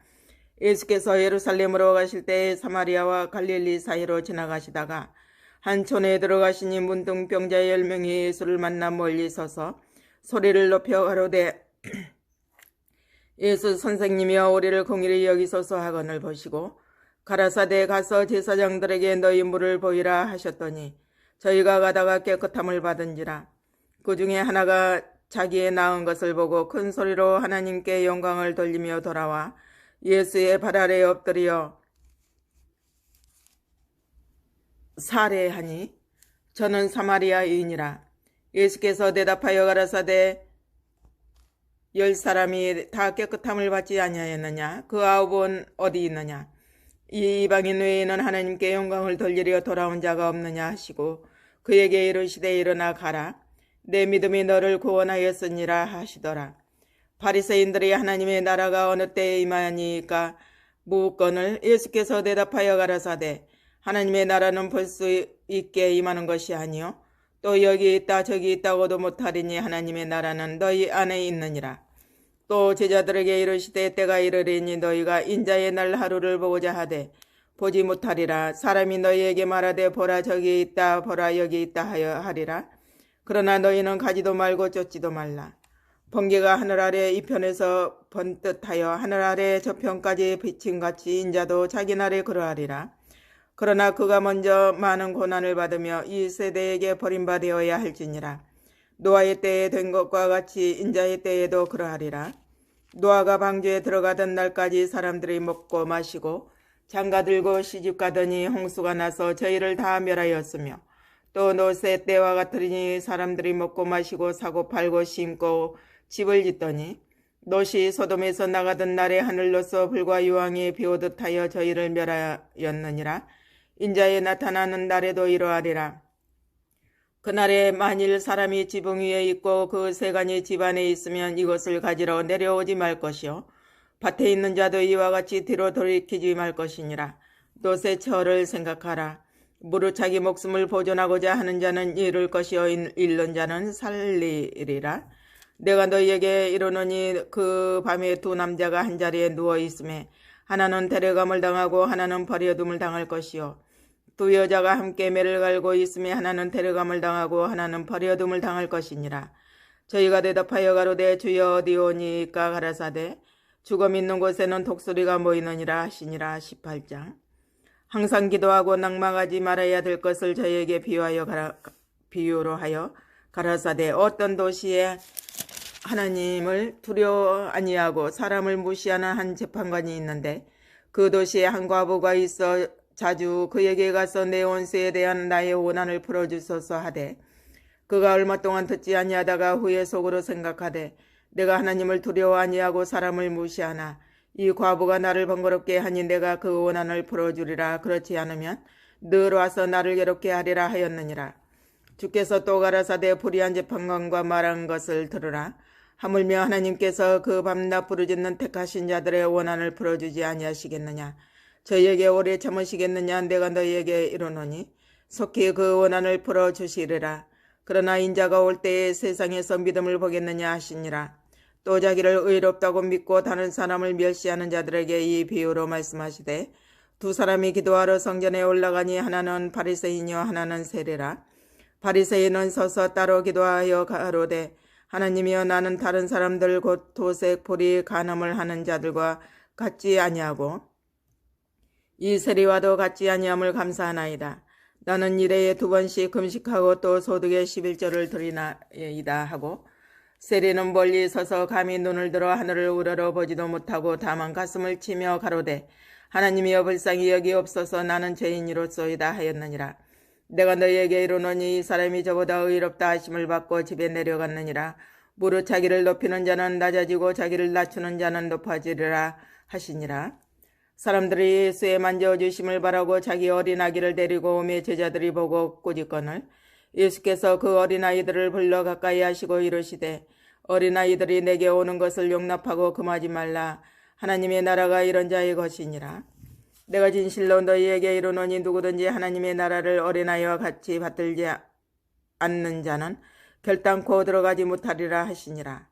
예수께서 예루살렘으로 가실 때 사마리아와 갈릴리 사이로 지나가시다가 한 촌에 들어가시니 문둥병자 10명이 예수를 만나 멀리 서서 소리를 높여 가로되 예수 선생님이여 우리를 공일히 여기소서 하거늘 보시고 가라사대 가서 제사장들에게 너희 물을 보이라 하셨더니 저희가 가다가 깨끗함을 받은지라. 그 중에 하나가 자기의 나은 것을 보고 큰 소리로 하나님께 영광을 돌리며 돌아와 예수의 발 아래에 엎드려 살해하니 저는 사마리아인이라. 예수께서 대답하여 가라사대 10사람이 다 깨끗함을 받지 아니하였느냐. 그 9은 어디 있느냐. 이 이방인 외에는 하나님께 영광을 돌리려 돌아온 자가 없느냐 하시고 그에게 이르시되 일어나 가라. 내 믿음이 너를 구원하였으니라 하시더라. 바리새인들이 하나님의 나라가 어느 때에 임하니까 묻거늘 예수께서 대답하여 가라사대 하나님의 나라는 볼 수 있게 임하는 것이 아니요 또 여기 있다 저기 있다고도 못하리니 하나님의 나라는 너희 안에 있느니라. 또 제자들에게 이르시되 때가 이르리니 너희가 인자의 날 하루를 보고자 하되 보지 못하리라. 사람이 너희에게 말하되 보라 저기 있다 보라 여기 있다 하여 하리라. 그러나 너희는 가지도 말고 쫓지도 말라. 번개가 하늘 아래 이편에서 번듯하여 하늘 아래 저편까지 비침같이 인자도 자기 날에 그러하리라. 그러나 그가 먼저 많은 고난을 받으며 이 세대에게 버림받아야 할지니라. 노아의 때에 된 것과 같이 인자의 때에도 그러하리라. 노아가 방주에 들어가던 날까지 사람들이 먹고 마시고 장가들고 시집가더니 홍수가 나서 저희를 다 멸하였으며 또 노세 때와 같으니 사람들이 먹고 마시고 사고 팔고 심고 집을 짓더니 롯이 소돔에서 나가던 날에 하늘로서 불과 유황이 비오듯 하여 저희를 멸하였느니라. 인자에 나타나는 날에도 이러하리라. 그날에 만일 사람이 지붕 위에 있고 그 세간이 집 안에 있으면 이것을 가지러 내려오지 말 것이요 밭에 있는 자도 이와 같이 뒤로 돌이키지 말 것이니라. 롯의 처를 생각하라. 무릇 자기 목숨을 보존하고자 하는 자는 잃을 것이요 잃는 자는 살리리라. 내가 너희에게 이르노니 그 밤에 두 남자가 한 자리에 누워 있음에 하나는 데려감을 당하고 하나는 버려둠을 당할 것이요 두 여자가 함께 매를 갈고 있으며 하나는 데려감을 당하고 하나는 버려둠을 당할 것이니라. 저희가 대답하여 가로되 주여 어디오니까 가라사대 죽음 있는 곳에는 독수리가 모이느니라 하시니라. 18장. 항상 기도하고 낙망하지 말아야 될 것을 저희에게 비유로 하여 가라사대 어떤 도시에 하나님을 두려워 아니하고 사람을 무시하는 한 재판관이 있는데 그 도시에 한 과부가 있어 자주 그에게 가서 내 원수에 대한 나의 원한을 풀어주소서 하되 그가 얼마 동안 듣지 아니하다가 후에 속으로 생각하되 내가 하나님을 두려워 아니하고 사람을 무시하나 이 과부가 나를 번거롭게 하니 내가 그 원한을 풀어주리라. 그렇지 않으면 늘 와서 나를 괴롭게 하리라 하였느니라. 주께서 또 가라사대 불의한 재판관과 말한 것을 들으라. 하물며 하나님께서 그 밤낮 부르짖는 택하신 자들의 원한을 풀어주지 아니하시겠느냐. 저희에게 오래 참으시겠느냐. 내가 너희에게 이르노니 속히 그 원한을 풀어주시리라. 그러나 인자가 올 때에 세상에서 믿음을 보겠느냐 하시니라. 또 자기를 의롭다고 믿고 다른 사람을 멸시하는 자들에게 이 비유로 말씀하시되 두 사람이 기도하러 성전에 올라가니 하나는 바리새인이요 하나는 세리라. 바리새인은 서서 따로 기도하여 가로되 하나님이여 나는 다른 사람들 곧 도색 불의 간음을 하는 자들과 같지 아니하고 이 세리와도 같지 아니함을 감사하나이다. 나는 일해에 2번씩 금식하고 또 소득의 11조를 드리나이다 하고 세리는 멀리 서서 감히 눈을 들어 하늘을 우러러 보지도 못하고 다만 가슴을 치며 가로되 하나님이여 불쌍히 여기옵소서 나는 죄인이로소이다 하였느니라. 내가 너희에게 이르노니 이 사람이 저보다 의롭다 하심을 받고 집에 내려갔느니라. 무릇 자기를 높이는 자는 낮아지고 자기를 낮추는 자는 높아지리라 하시니라. 사람들이 예수의 만져주심을 바라고 자기 어린아기를 데리고 오매 제자들이 보고 꾸짖거늘 예수께서 그 어린아이들을 불러 가까이 하시고 이르시되 어린아이들이 내게 오는 것을 용납하고 금하지 말라. 하나님의 나라가 이런 자의 것이니라. 내가 진실로 너희에게 이르노니 누구든지 하나님의 나라를 어린아이와 같이 받들지 않는 자는 결단코 들어가지 못하리라 하시니라.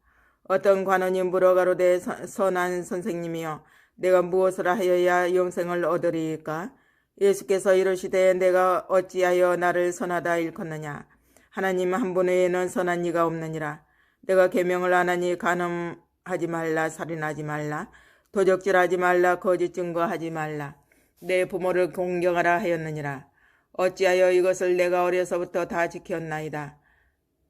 어떤 관원이 물어가로되 선한 선생님이여 내가 무엇을 하여야 영생을 얻으리이까? 예수께서 이르시되 내가 어찌하여 나를 선하다 일컫느냐. 하나님 한 분 외에는 선한 이가 없느니라. 내가 계명을 안 하니 간음하지 말라, 살인하지 말라, 도적질하지 말라, 거짓 증거하지 말라, 내 부모를 공경하라 하였느니라. 어찌하여 이것을 내가 어려서부터 다 지켰나이다.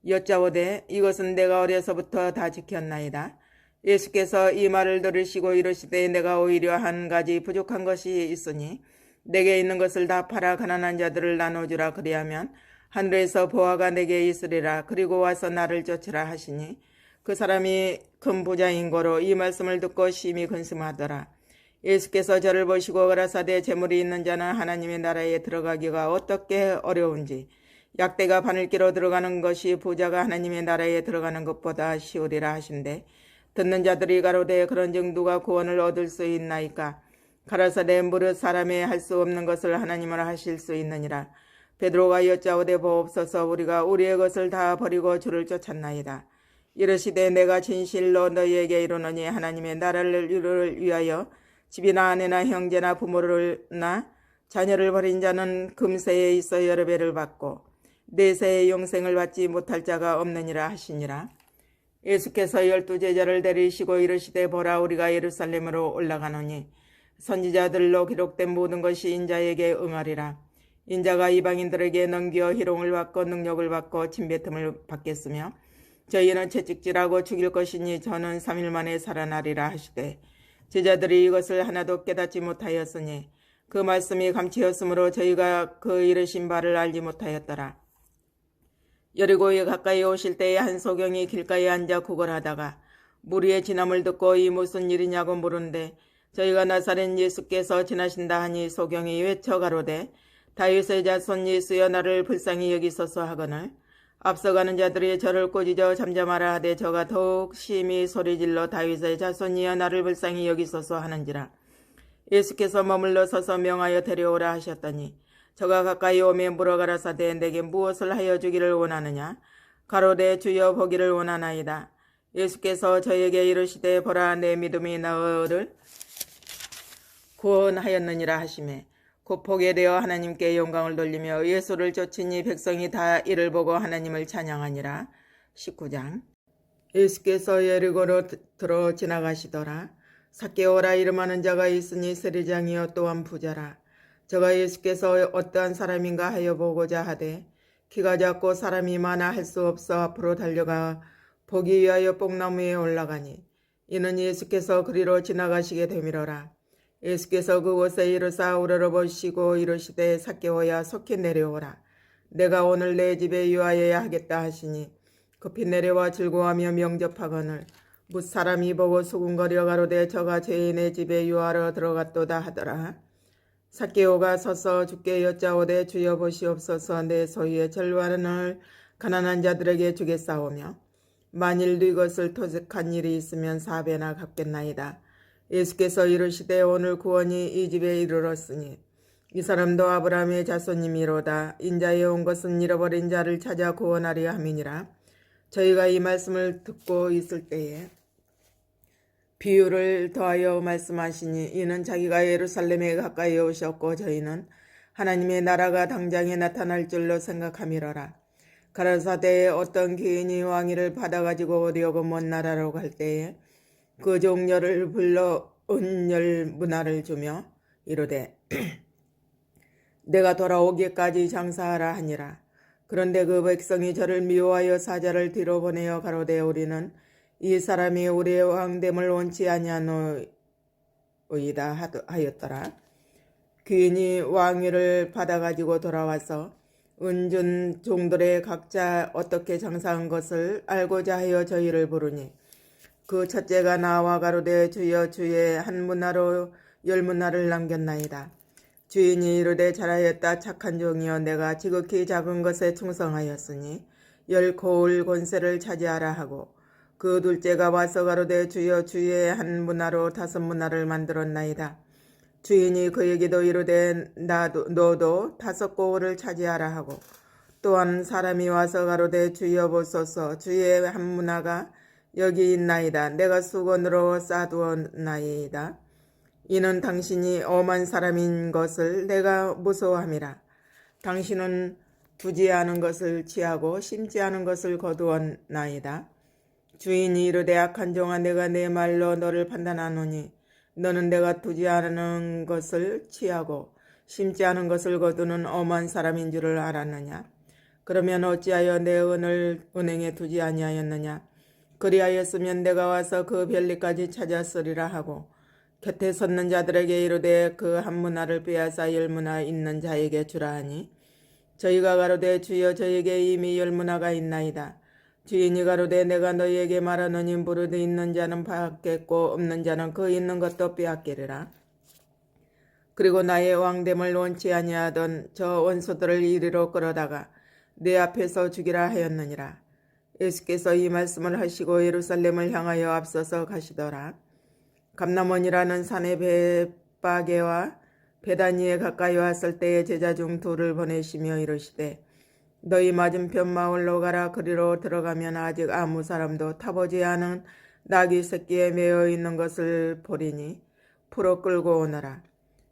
여짜오되 이것은 내가 어려서부터 다 지켰나이다. 예수께서 이 말을 들으시고 이르시되 내가 오히려 한 가지 부족한 것이 있으니 내게 있는 것을 다 팔아 가난한 자들을 나눠주라. 그리하면 하늘에서 보화가 내게 있으리라. 그리고 와서 나를 쫓으라 하시니 그 사람이 큰 부자인 거로 이 말씀을 듣고 심히 근심하더라. 예수께서 저를 보시고 가라사대 재물이 있는 자는 하나님의 나라에 들어가기가 어떻게 어려운지 약대가 바늘기로 들어가는 것이 부자가 하나님의 나라에 들어가는 것보다 쉬우리라 하신대. 듣는 자들이 가로되 그런즉 누가 구원을 얻을 수 있나이까? 가라사대 무릇 사람의 할 수 없는 것을 하나님을 하실 수 있느니라. 베드로가 여짜오되 보옵소서 우리가 우리의 것을 다 버리고 주를 쫓았나이다. 이르시되 내가 진실로 너희에게 이르노니 하나님의 나라를 위하여 집이나 아내나 형제나 부모를나 자녀를 버린 자는 금세에 있어 여러 배를 받고 내세의 영생을 받지 못할 자가 없느니라 하시니라. 예수께서 12 제자를 데리시고 이르시되 보라 우리가 예루살렘으로 올라가노니 선지자들로 기록된 모든 것이 인자에게 응하리라. 인자가 이방인들에게 넘겨 희롱을 받고 능력을 받고 침뱉음을 받겠으며 저희는 채찍질하고 죽일 것이니 저는 3일 만에 살아나리라 하시되 제자들이 이것을 하나도 깨닫지 못하였으니 그 말씀이 감치였으므로 저희가 그 이르신 바를 알지 못하였더라. 여리고에 가까이 오실 때에 한 소경이 길가에 앉아 구걸하다가 무리의 진함을 듣고 이 무슨 일이냐고 물은데 저희가 나사렛 예수께서 지나신다 하니 소경이 외쳐 가로되 다윗의 자손 예수여 나를 불쌍히 여기소서 하거늘 앞서가는 자들이 저를 꾸짖어 잠잠하라 하되 저가 더욱 심히 소리질러 다윗의 자손이여 나를 불쌍히 여기소서 하는지라. 예수께서 머물러 서서 명하여 데려오라 하셨더니 저가 가까이 오매 물어가라사대 내게 무엇을 하여 주기를 원하느냐? 가로되 주여 보기를 원하나이다. 예수께서 저에게 이르시되 보라 내 믿음이 너를 구원하였느니라 하시매 곧 보게 되어 하나님께 영광을 돌리며 예수를 쫓으니 백성이 다 이를 보고 하나님을 찬양하니라. 19장. 예수께서 예리고로 들어 지나가시더라. 삭개오라 이름하는 자가 있으니 세리장이요 또한 부자라. 저가 예수께서 어떠한 사람인가 하여 보고자 하되 키가 작고 사람이 많아 할 수 없어 앞으로 달려가 보기 위하여 뽕나무에 올라가니 이는 예수께서 그리로 지나가시게 되밀어라. 예수께서 그곳에 이르사 우러러보시고 이르시되 삭개오야 속히 내려오라. 내가 오늘 내 집에 유하여야 하겠다 하시니 급히 내려와 즐거워하며 명접하거늘 뭇 사람이 보고 수군거려 가로되 저가 죄인의 집에 유하러 들어갔도다 하더라. 삭개오가 서서 주께 여짜오되 주여 보시옵소서 내 소유의 절반을 가난한 자들에게 주겠사오며 만일 네 것을 토색한 일이 있으면 4배나 갚겠나이다. 예수께서 이르시되 오늘 구원이 이 집에 이르렀으니 이 사람도 아브라함의 자손이미로다. 인자에 온 것은 잃어버린 자를 찾아 구원하려 함이니라. 저희가 이 말씀을 듣고 있을 때에 비유를 더하여 말씀하시니 이는 자기가 예루살렘에 가까이 오셨고 저희는 하나님의 나라가 당장에 나타날 줄로 생각함이러라. 가라사대에 어떤 귀인이 왕위를 받아가지고 오려고 먼 나라로 갈 때에 그 종려를 불러 은열 문화를 주며 이르되 내가 돌아오기까지 장사하라 하니라. 그런데 그 백성이 저를 미워하여 사자를 뒤로 보내어 가로되 우리는 이 사람이 우리의 왕됨을 원치 아니하노이다 하였더라. 귀인이 왕위를 받아가지고 돌아와서 은준 종들의 각자 어떻게 장사한 것을 알고자 하여 저희를 부르니 그 첫째가 나와 가로되 주여 주의 한 문화로 10문화를 남겼나이다. 주인이 이르되 잘하였다 착한 종이여 내가 지극히 작은 것에 충성하였으니 10고을 권세를 차지하라 하고 그 둘째가 와서 가로되 주여 주의 한 문화로 5문화를 만들었나이다. 주인이 그에게도 이르되 너도 5고을을 차지하라 하고 또한 사람이 와서 가로되 주여 보소서 주의 한 문화가 여기 있나이다. 내가 수건으로 싸두었나이다. 이는 당신이 엄한 사람인 것을 내가 무서워함이라. 당신은 두지 않은 것을 취하고 심지 않은 것을 거두었나이다. 주인이 이르되 악한 종아 내가 내 말로 너를 판단하노니 너는 내가 두지 않은 것을 취하고 심지 않은 것을 거두는 엄한 사람인 줄을 알았느냐. 그러면 어찌하여 내 은을 은행에 두지 아니하였느냐. 그리하였으면 내가 와서 그 별리까지 찾았으리라 하고 곁에 섰는 자들에게 이르되 그 한 문화를 빼앗아 10문화 있는 자에게 주라 하니 저희가 가로되 주여 저에게 이미 10문화가 있나이다. 주인이 가로되 내가 너희에게 말하노니 무릇 있는 자는 받겠고 없는 자는 그 있는 것도 빼앗기리라. 그리고 나의 왕됨을 원치 아니하던 저 원수들을 이리로 끌어다가 내 앞에서 죽이라 하였느니라. 예수께서 이 말씀을 하시고 예루살렘을 향하여 앞서서 가시더라. 감람원이라는 산의 베바게와 베다니에 가까이 왔을 때에 제자 중 2를 보내시며 이르시되 너희 맞은편 마을로 가라. 그리로 들어가면 아직 아무 사람도 타보지 않은 나귀 새끼에 매어 있는 것을 보리니 풀어 끌고 오너라.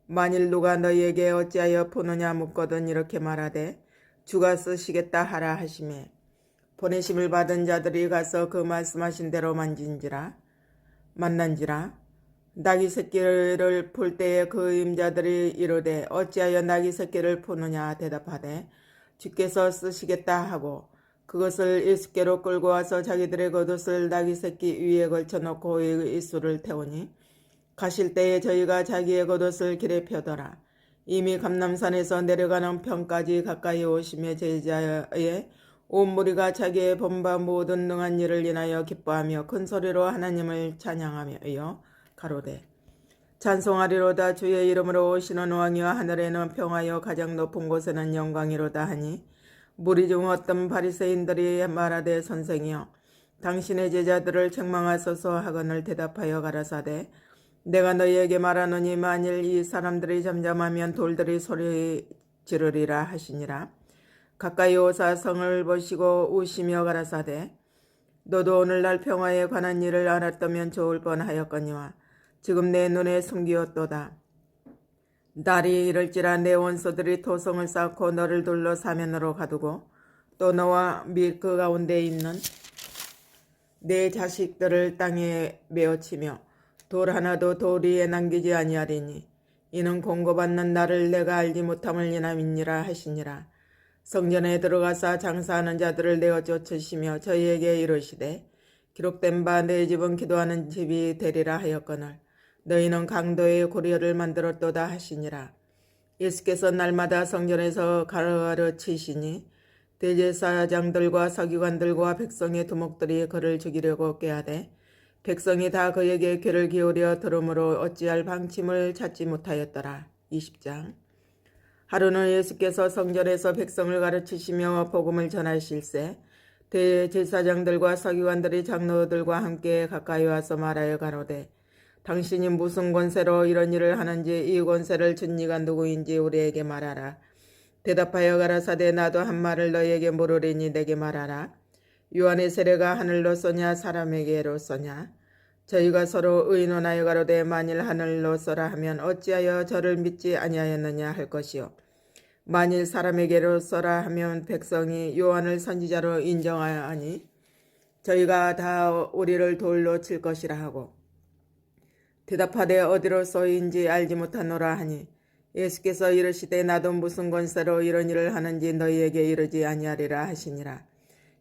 만일 누가 너희에게 어찌하여 푸느냐 묻거든 이렇게 말하되 주가 쓰시겠다 하라 하시매 보내심을 받은 자들이 가서 그 말씀하신 대로 만난지라. 나귀 새끼를 풀 때에 그 임자들이 이르되 어찌하여 나귀 새끼를 푸느냐 대답하되 주께서 쓰시겠다 하고 그것을 예수께로 끌고 와서 자기들의 겉옷을 나귀 새끼 위에 걸쳐놓고 이수를 태우니 가실 때에 저희가 자기의 겉옷을 길에 펴더라. 이미 감람산에서 내려가는 편까지 가까이 오시며 제자의 온 무리가 자기의 본바 모든 능한 일을 인하여 기뻐하며 큰 소리로 하나님을 찬양하며 가로되 찬송하리로다. 주의 이름으로 오시는 왕이여 하늘에는 평화여 가장 높은 곳에는 영광이로다 하니 무리 중 어떤 바리새인들이 말하되 선생이여 당신의 제자들을 책망하소서 하거늘 대답하여 가라사대 내가 너희에게 말하노니 만일 이 사람들이 잠잠하면 돌들이 소리 지르리라 하시니라. 가까이 오사 성을 보시고 우시며 가라사대 너도 오늘날 평화에 관한 일을 알았다면 좋을 뻔하였거니와 지금 내 눈에 숨기었도다. 날이 이를지라 내 원소들이 토성을 쌓고 너를 둘러 사면으로 가두고 또 너와 및 그 가운데 있는 내 자식들을 땅에 메어치며 돌 하나도 돌 위에 남기지 아니하리니 이는 공고받는 나를 내가 알지 못함을 인함이니라 하시니라. 성전에 들어가사 장사하는 자들을 내어 쫓으시며 저희에게 이르시되 기록된 바 내 집은 기도하는 집이 되리라 하였거늘 너희는 강도의 고리를 만들었도다 하시니라. 예수께서 날마다 성전에서 가르치시니 대제사장들과 서기관들과 백성의 두목들이 그를 죽이려고 꾀하되 백성이 다 그에게 귀를 기울여 들으므로 어찌할 방침을 찾지 못하였더라. 20장. 하루는 예수께서 성전에서 백성을 가르치시며 복음을 전하실세 대제사장들과 서기관들이 장로들과 함께 가까이 와서 말하여 가로되 당신이 무슨 권세로 이런 일을 하는지 이 권세를 준 이가 누구인지 우리에게 말하라. 대답하여 가라사대 나도 한 말을 너희에게 물으리니 내게 말하라. 요한의 세례가 하늘로 쏘냐 사람에게로 쏘냐. 저희가 서로 의논하여 가로되 만일 하늘로 쏘라 하면 어찌하여 저를 믿지 아니하였느냐 할 것이요. 만일 사람에게로 쏘라 하면 백성이 요한을 선지자로 인정하니 저희가 다 우리를 돌로 칠 것이라 하고 대답하되 어디로 쏘인지 알지 못하노라 하니 예수께서 이르시되 나도 무슨 권세로 이런 일을 하는지 너희에게 이르지 아니하리라 하시니라.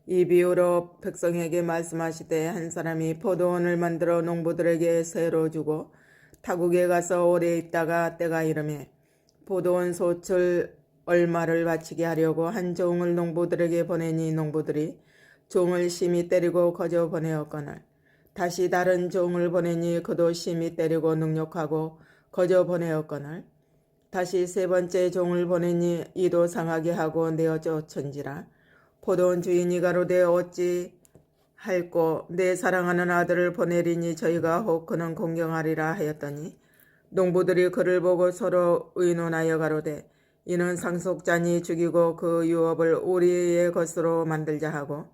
이 비유로 백성에게 말씀하시되 한 사람이 포도원을 만들어 농부들에게 새로 주고 타국에 가서 오래 있다가 때가 이르매 포도원 소출 얼마를 바치게 하려고 한 종을 농부들에게 보내니 농부들이 종을 심히 때리고 거저 보내었거늘 다시 다른 종을 보내니 그도 심히 때리고 능욕하고 거저 보내었거늘 다시 세 번째 종을 보내니 이도 상하게 하고 내어 쫓은지라. 포도원 주인이 가로되 어찌 할꼬 내 사랑하는 아들을 보내리니 저희가 혹 그는 공경하리라 하였더니 농부들이 그를 보고 서로 의논하여 가로되 이는 상속자니 죽이고 그 유업을 우리의 것으로 만들자 하고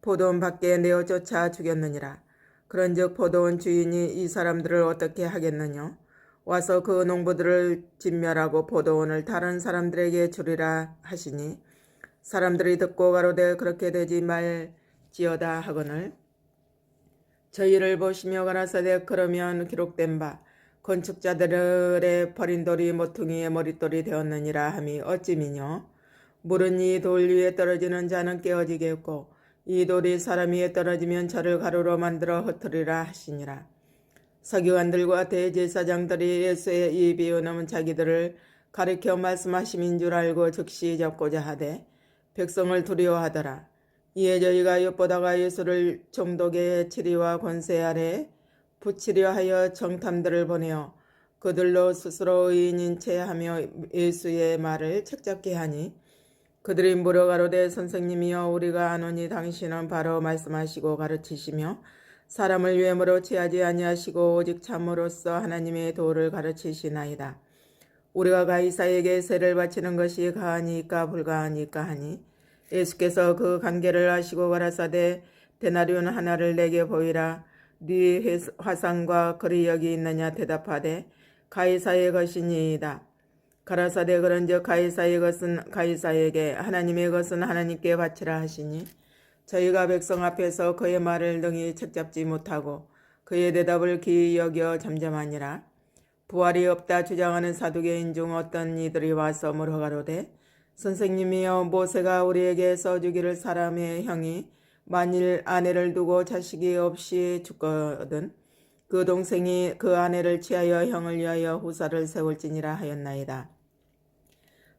포도원 밖에 내어 쫓아 죽였느니라. 그런즉 포도원 주인이 이 사람들을 어떻게 하겠느냐. 와서 그 농부들을 진멸하고 포도원을 다른 사람들에게 주리라 하시니 사람들이 듣고 가로되 그렇게 되지 말지어다 하거늘 저희를 보시며 가라사대 그러면 기록된 바 건축자들의 버린 돌이 모퉁이의 머릿돌이 되었느니라 함이 어찌미뇨. 물은 이 돌 위에 떨어지는 자는 깨어지겠고 이 돌이 사람 위에 떨어지면 저를 가루로 만들어 흩으리라 하시니라. 서기관들과 대제사장들이 예수의 이 비유는 자기들을 가리켜 말씀하심인 줄 알고 즉시 잡고자 하되 백성을 두려워하더라. 이에 저희가 엿보다가 예수를 총독의 치리와 권세 아래 붙이려 하여 정탐들을 보내어 그들로 스스로 의인인 채 하며 예수의 말을 책잡게 하니 그들이 물어가로되 선생님이여 우리가 아노니 당신은 바로 말씀하시고 가르치시며 사람을 유행으로 취하지 아니하시고 오직 참으로써 하나님의 도를 가르치시나이다. 우리가 가이사에게 세를 바치는 것이 가하니까 불가하니까 하니 예수께서 그 관계를 아시고 가라사대 데나리온 하나를 내게 보이라. 네 화상과 글이 여기 있느냐 대답하되 가이사의 것이니이다. 가라사대 그런즉 가이사의 것은 가이사에게 하나님의 것은 하나님께 바치라 하시니 저희가 백성 앞에서 그의 말을 능히 책잡지 못하고 그의 대답을 기이 여겨 잠잠하니라. 부활이 없다 주장하는 사두개인 중 어떤 이들이 와서 물어가로되 선생님이여 모세가 우리에게 써주기를 사람의 형이 만일 아내를 두고 자식이 없이 죽거든 그 동생이 그 아내를 취하여 형을 위하여 후사를 세울지니라 하였나이다.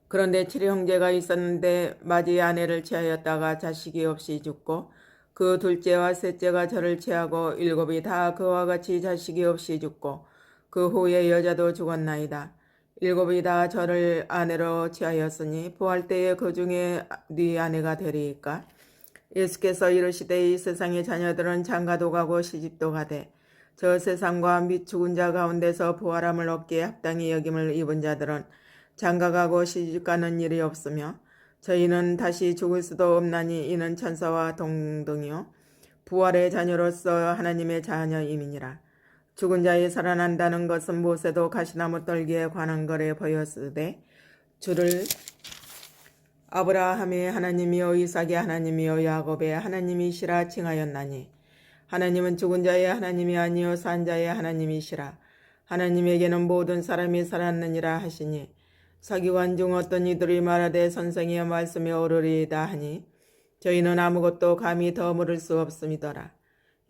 그런데 7형제가 있었는데 마지 아내를 취하였다가 자식이 없이 죽고 그 둘째와 셋째가 저를 취하고 7이 다 그와 같이 자식이 없이 죽고 그 후에 여자도 죽었나이다. 7이 다 저를 아내로 취하였으니 부활 때에 그 중에 네 아내가 되리이까. 예수께서 이르시되 이 세상의 자녀들은 장가도 가고 시집도 가되 저 세상과 및 죽은 자 가운데서 부활함을 얻기에 합당히 여김을 입은 자들은 장가가고 시집가는 일이 없으며 저희는 다시 죽을 수도 없나니 이는 천사와 동등이요 부활의 자녀로서 하나님의 자녀임이니라. 죽은 자의 살아난다는 것은 모세도 가시나무 떨기에 관한 거래 보였으되 주를 아브라함의 하나님이요 이삭의 하나님이요 야곱의 하나님이시라 칭하였나니 하나님은 죽은 자의 하나님이 아니요 산 자의 하나님이시라. 하나님에게는 모든 사람이 살았느니라 하시니 서기관 중 어떤 이들이 말하되 선생의 말씀에 오르리이다 하니 저희는 아무것도 감히 더 물을 수 없음이더라.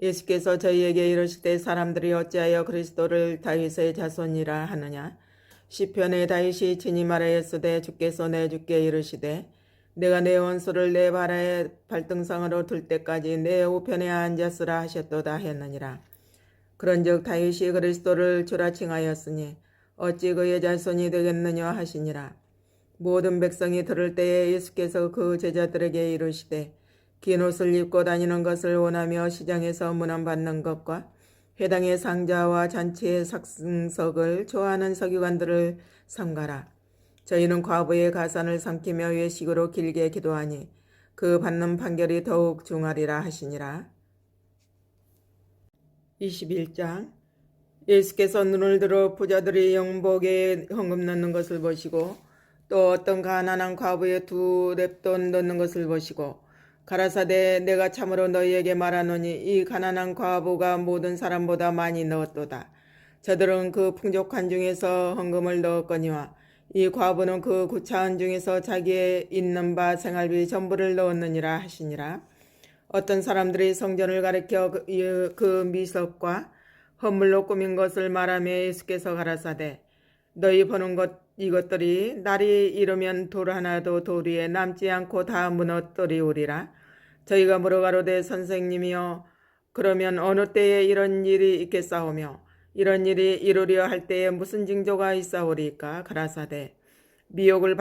예수께서 저희에게 이르시되 사람들이 어찌하여 그리스도를 다윗의 자손이라 하느냐. 시편에 다윗이 친히 말하였으되 주께서 내 주께 이르시되 내가 내 원수를 내 발의 발등상으로 둘 때까지 내 우편에 앉았으라 하셨도다 했느니라. 그런즉 다윗이 그리스도를 주라 칭하였으니 어찌 그의 자손이 되겠느냐 하시니라. 모든 백성이 들을 때에 예수께서 그 제자들에게 이르시되 긴 옷을 입고 다니는 것을 원하며 시장에서 문안받는 것과 회당의 상자와 잔치의 상석을 좋아하는 서기관들을 삼가라. 저희는 과부의 가산을 삼키며 외식으로 길게 기도하니 그 받는 판결이 더욱 중하리라 하시니라. 21장. 예수께서 눈을 들어 부자들이 영복에 헌금 넣는 것을 보시고 또 어떤 가난한 과부의 2렙돈 넣는 것을 보시고 가라사대 내가 참으로 너희에게 말하노니 이 가난한 과부가 모든 사람보다 많이 넣었도다. 저들은 그 풍족한 중에서 헌금을 넣었거니와 이 과부는 그 구차한 중에서 자기의 있는 바 생활비 전부를 넣었느니라 하시니라. 어떤 사람들이 성전을 가리켜 그 미석과 헌물로 꾸민 것을 말하며 예수께서 가라사대 너희 보는 이것들이 날이 이르면 돌 하나도 돌 위에 남지 않고 다 무너뜨리우리라. 저희가 물어가로되 선생님이여 그러면 어느 때에 이런 일이 있겠사오며 이런 일이 이루려 할 때에 무슨 징조가 있사오리까. 가라사대 미혹을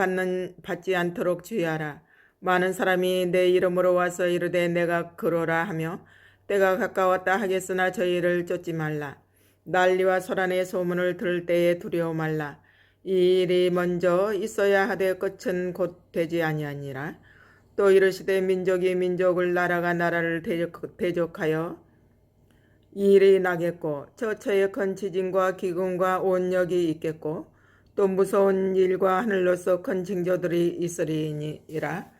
받지 않도록 주의하라. 많은 사람이 내 이름으로 와서 이르되 내가 그러라 하며 때가 가까웠다 하겠으나 저희를 쫓지 말라. 난리와 소란의 소문을 들을 때에 두려워 말라. 이 일이 먼저 있어야 하되 끝은 곧 되지 아니하니라. 또 이르시되 민족이 민족을 나라가 나라를 대적하여 이 일이 나겠고 처처에 큰 지진과 기근과 온역이 있겠고 또 무서운 일과 하늘로서 큰 징조들이 있으리니라.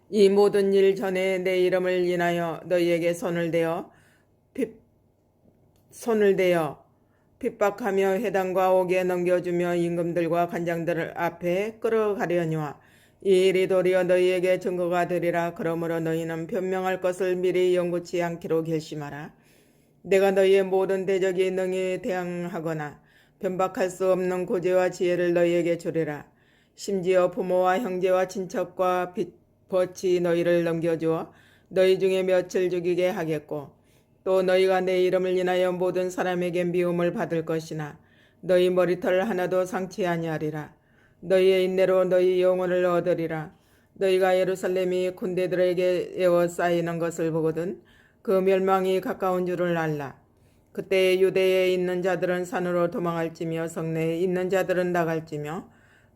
이 모든 일 전에 내 이름을 인하여 너희에게 손을 대어 핍박하며 회당과 옥에 넘겨주며 임금들과 관장들 앞에 끌어가려니와 이 일이 도리어 너희에게 증거가 되리라. 그러므로 너희는 변명할 것을 미리 영구치 않기로 결심하라. 내가 너희의 모든 대적이 능히 대항하거나 변박할 수 없는 고재와 지혜를 너희에게 주리라. 심지어 부모와 형제와 친척과 빚버치 너희를 넘겨주어 너희 중에 며칠 죽이게 하겠고 또 너희가 내 이름을 인하여 모든 사람에게 미움을 받을 것이나 너희 머리털 하나도 상치 아니하리라. 너희의 인내로 너희 영혼을 얻으리라. 너희가 예루살렘이 군대들에게 에워싸이는 것을 보거든 그 멸망이 가까운 줄을 알라. 그때 유대에 있는 자들은 산으로 도망할지며 성내에 있는 자들은 나갈지며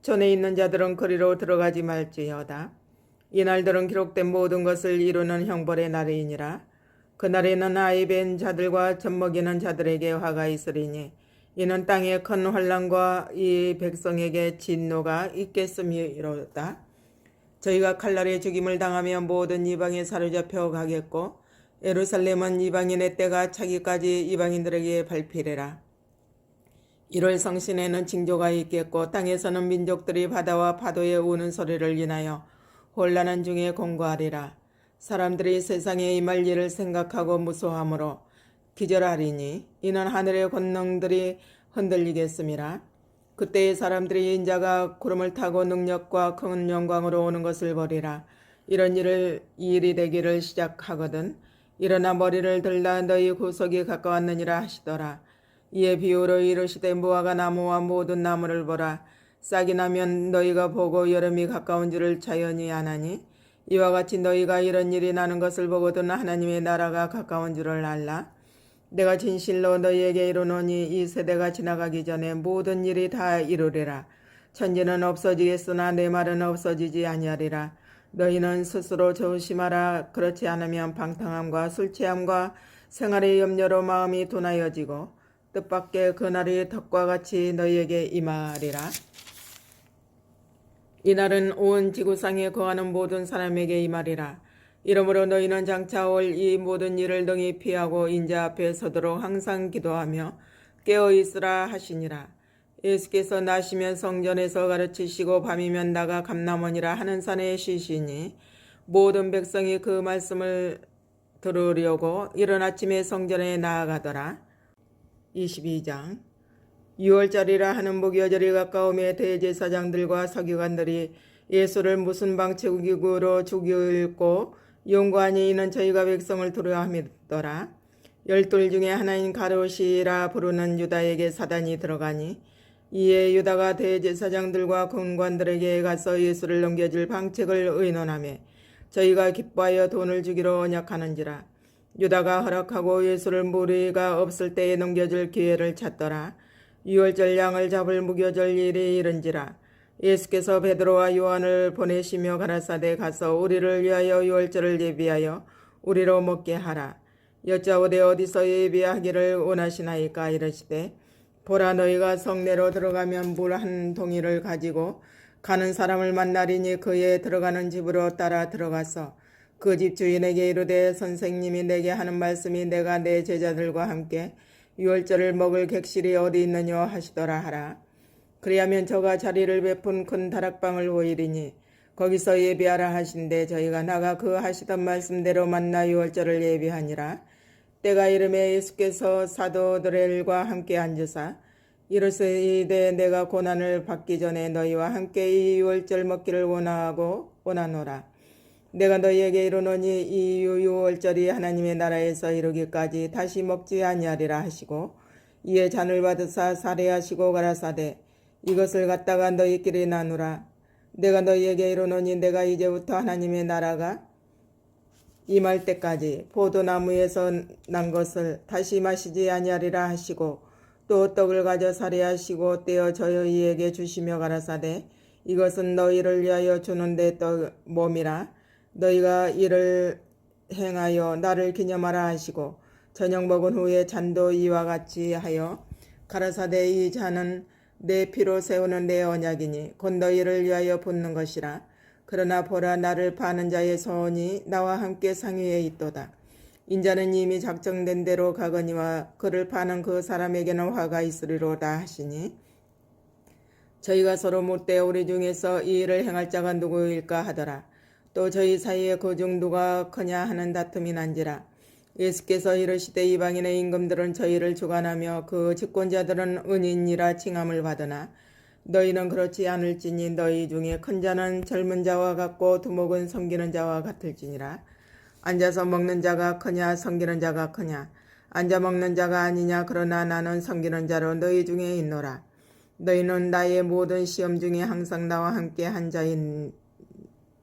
전에 있는 자들은 거리로 들어가지 말지어다. 이 날들은 기록된 모든 것을 이루는 형벌의 날이니라. 그날에는 아이 벤 자들과 젖먹이는 자들에게 화가 있으리니 이는 땅에 큰 환난과 이 백성에게 진노가 있겠음이로다. 저희가 칼날에 죽임을 당하며 모든 이방에 사로잡혀 가겠고 예루살렘은 이방인의 때가 차기까지 이방인들에게 밟히리라. 1월 성신에는 징조가 있겠고 땅에서는 민족들이 바다와 파도에 우는 소리를 인하여 혼란한 중에 공고하리라. 사람들이 세상에 임할 일을 생각하고 무소함으로 기절하리니 이는 하늘의 권능들이 흔들리겠음이라. 그때의 사람들이 인자가 구름을 타고 능력과 큰 영광으로 오는 것을 보리라. 이런 일이 되기를 시작하거든 일어나 머리를 들라 너희 구속이 가까웠느니라 하시더라. 이에 비유로 이르시되 무화과 나무와 모든 나무를 보라. 싹이 나면 너희가 보고 여름이 가까운 줄을 자연히 아나니 이와 같이 너희가 이런 일이 나는 것을 보거든 하나님의 나라가 가까운 줄을 알라. 내가 진실로 너희에게 이르노니 이 세대가 지나가기 전에 모든 일이 다 이루리라. 천지는 없어지겠으나 내 말은 없어지지 아니하리라. 너희는 스스로 조심하라. 그렇지 않으면 방탕함과 술취함과 생활의 염려로 마음이 둔하여지고 뜻밖의 그날이 덕과 같이 너희에게 임하리라. 이날은 온 지구상에 거하는 모든 사람에게 임하리라. 이러므로 너희는 장차 올 이 모든 일을 능히 피하고 인자 앞에 서도록 항상 기도하며 깨어 있으라 하시니라. 예수께서 나시면 성전에서 가르치시고 밤이면 나가 감람원이라 하는 산에 쉬시니 모든 백성이 그 말씀을 들으려고 이른 아침에 성전에 나아가더라. 22장. 6월절이라 하는 무교절이 가까움에 대제사장들과 서기관들이 예수를 무슨 방책으로 죽일고 용고하니 이는 저희가 백성을 두려워함이더라. 12 중에 하나인 가룟이라 부르는 유다에게 사단이 들어가니 이에 유다가 대제사장들과 군관들에게 가서 예수를 넘겨줄 방책을 의논하며 저희가 기뻐하여 돈을 주기로 언약하는지라. 유다가 허락하고 예수를 무리가 없을 때에 넘겨줄 기회를 찾더라. 6월절 양을 잡을 무교절 일이 이른지라. 예수께서 베드로와 요한을 보내시며 가라사대 가서 우리를 위하여 6월절을 예비하여 우리로 먹게 하라. 여짜오되 어디서 예비하기를 원하시나이까 이르시되 보라 너희가 성내로 들어가면 물 한 동이를 가지고 가는 사람을 만나리니 그에 들어가는 집으로 따라 들어가서 그 집 주인에게 이르되 선생님이 내게 하는 말씀이 내가 내 제자들과 함께 유월절을 먹을 객실이 어디 있느냐 하시더라 하라. 그리하면 저가 자리를 베푼 큰 다락방을 보이리니 거기서 예비하라 하신대 저희가 나가 그 하시던 말씀대로 만나 유월절을 예비하니라. 때가 이름에 예수께서 사도들과 함께 앉으사 이르시되 내가 고난을 받기 전에 너희와 함께 이 유월절 먹기를 원하노라. 내가 너희에게 이르노니 이 유월절이 하나님의 나라에서 이르기까지 다시 먹지 아니하리라 하시고 이에 잔을 받으사 살해하시고 가라사대 이것을 갖다가 너희끼리 나누라. 내가 너희에게 이르노니 내가 이제부터 하나님의 나라가 임할 때까지 포도나무에서 난 것을 다시 마시지 아니하리라 하시고 또 떡을 가져 살해하시고 떼어 저희에게 주시며 가라사대 이것은 너희를 위하여 주는 내 몸이라. 너희가 이를 행하여 나를 기념하라 하시고 저녁 먹은 후에 잔도 이와 같이 하여 가라사대 이 잔은 내 피로 세우는 내 언약이니 곧 너희를 위하여 붓는 것이라. 그러나 보라 나를 파는 자의 손이 나와 함께 상위에 있도다. 인자는 이미 작정된 대로 가거니와 그를 파는 그 사람에게는 화가 있으리로다 하시니 저희가 서로 묻되 우리 중에서 이 일을 행할 자가 누구일까 하더라. 또 저희 사이에 그 중 누가 크냐 하는 다툼이 난지라. 예수께서 이르시되 이방인의 임금들은 저희를 주관하며 그 집권자들은 은인이라 칭함을 받으나 너희는 그렇지 않을지니 너희 중에 큰 자는 젊은 자와 같고 두목은 섬기는 자와 같을지니라. 앉아서 먹는 자가 크냐 섬기는 자가 크냐. 앉아 먹는 자가 아니냐. 그러나 나는 섬기는 자로 너희 중에 있노라. 너희는 나의 모든 시험 중에 항상 나와 함께 한 자인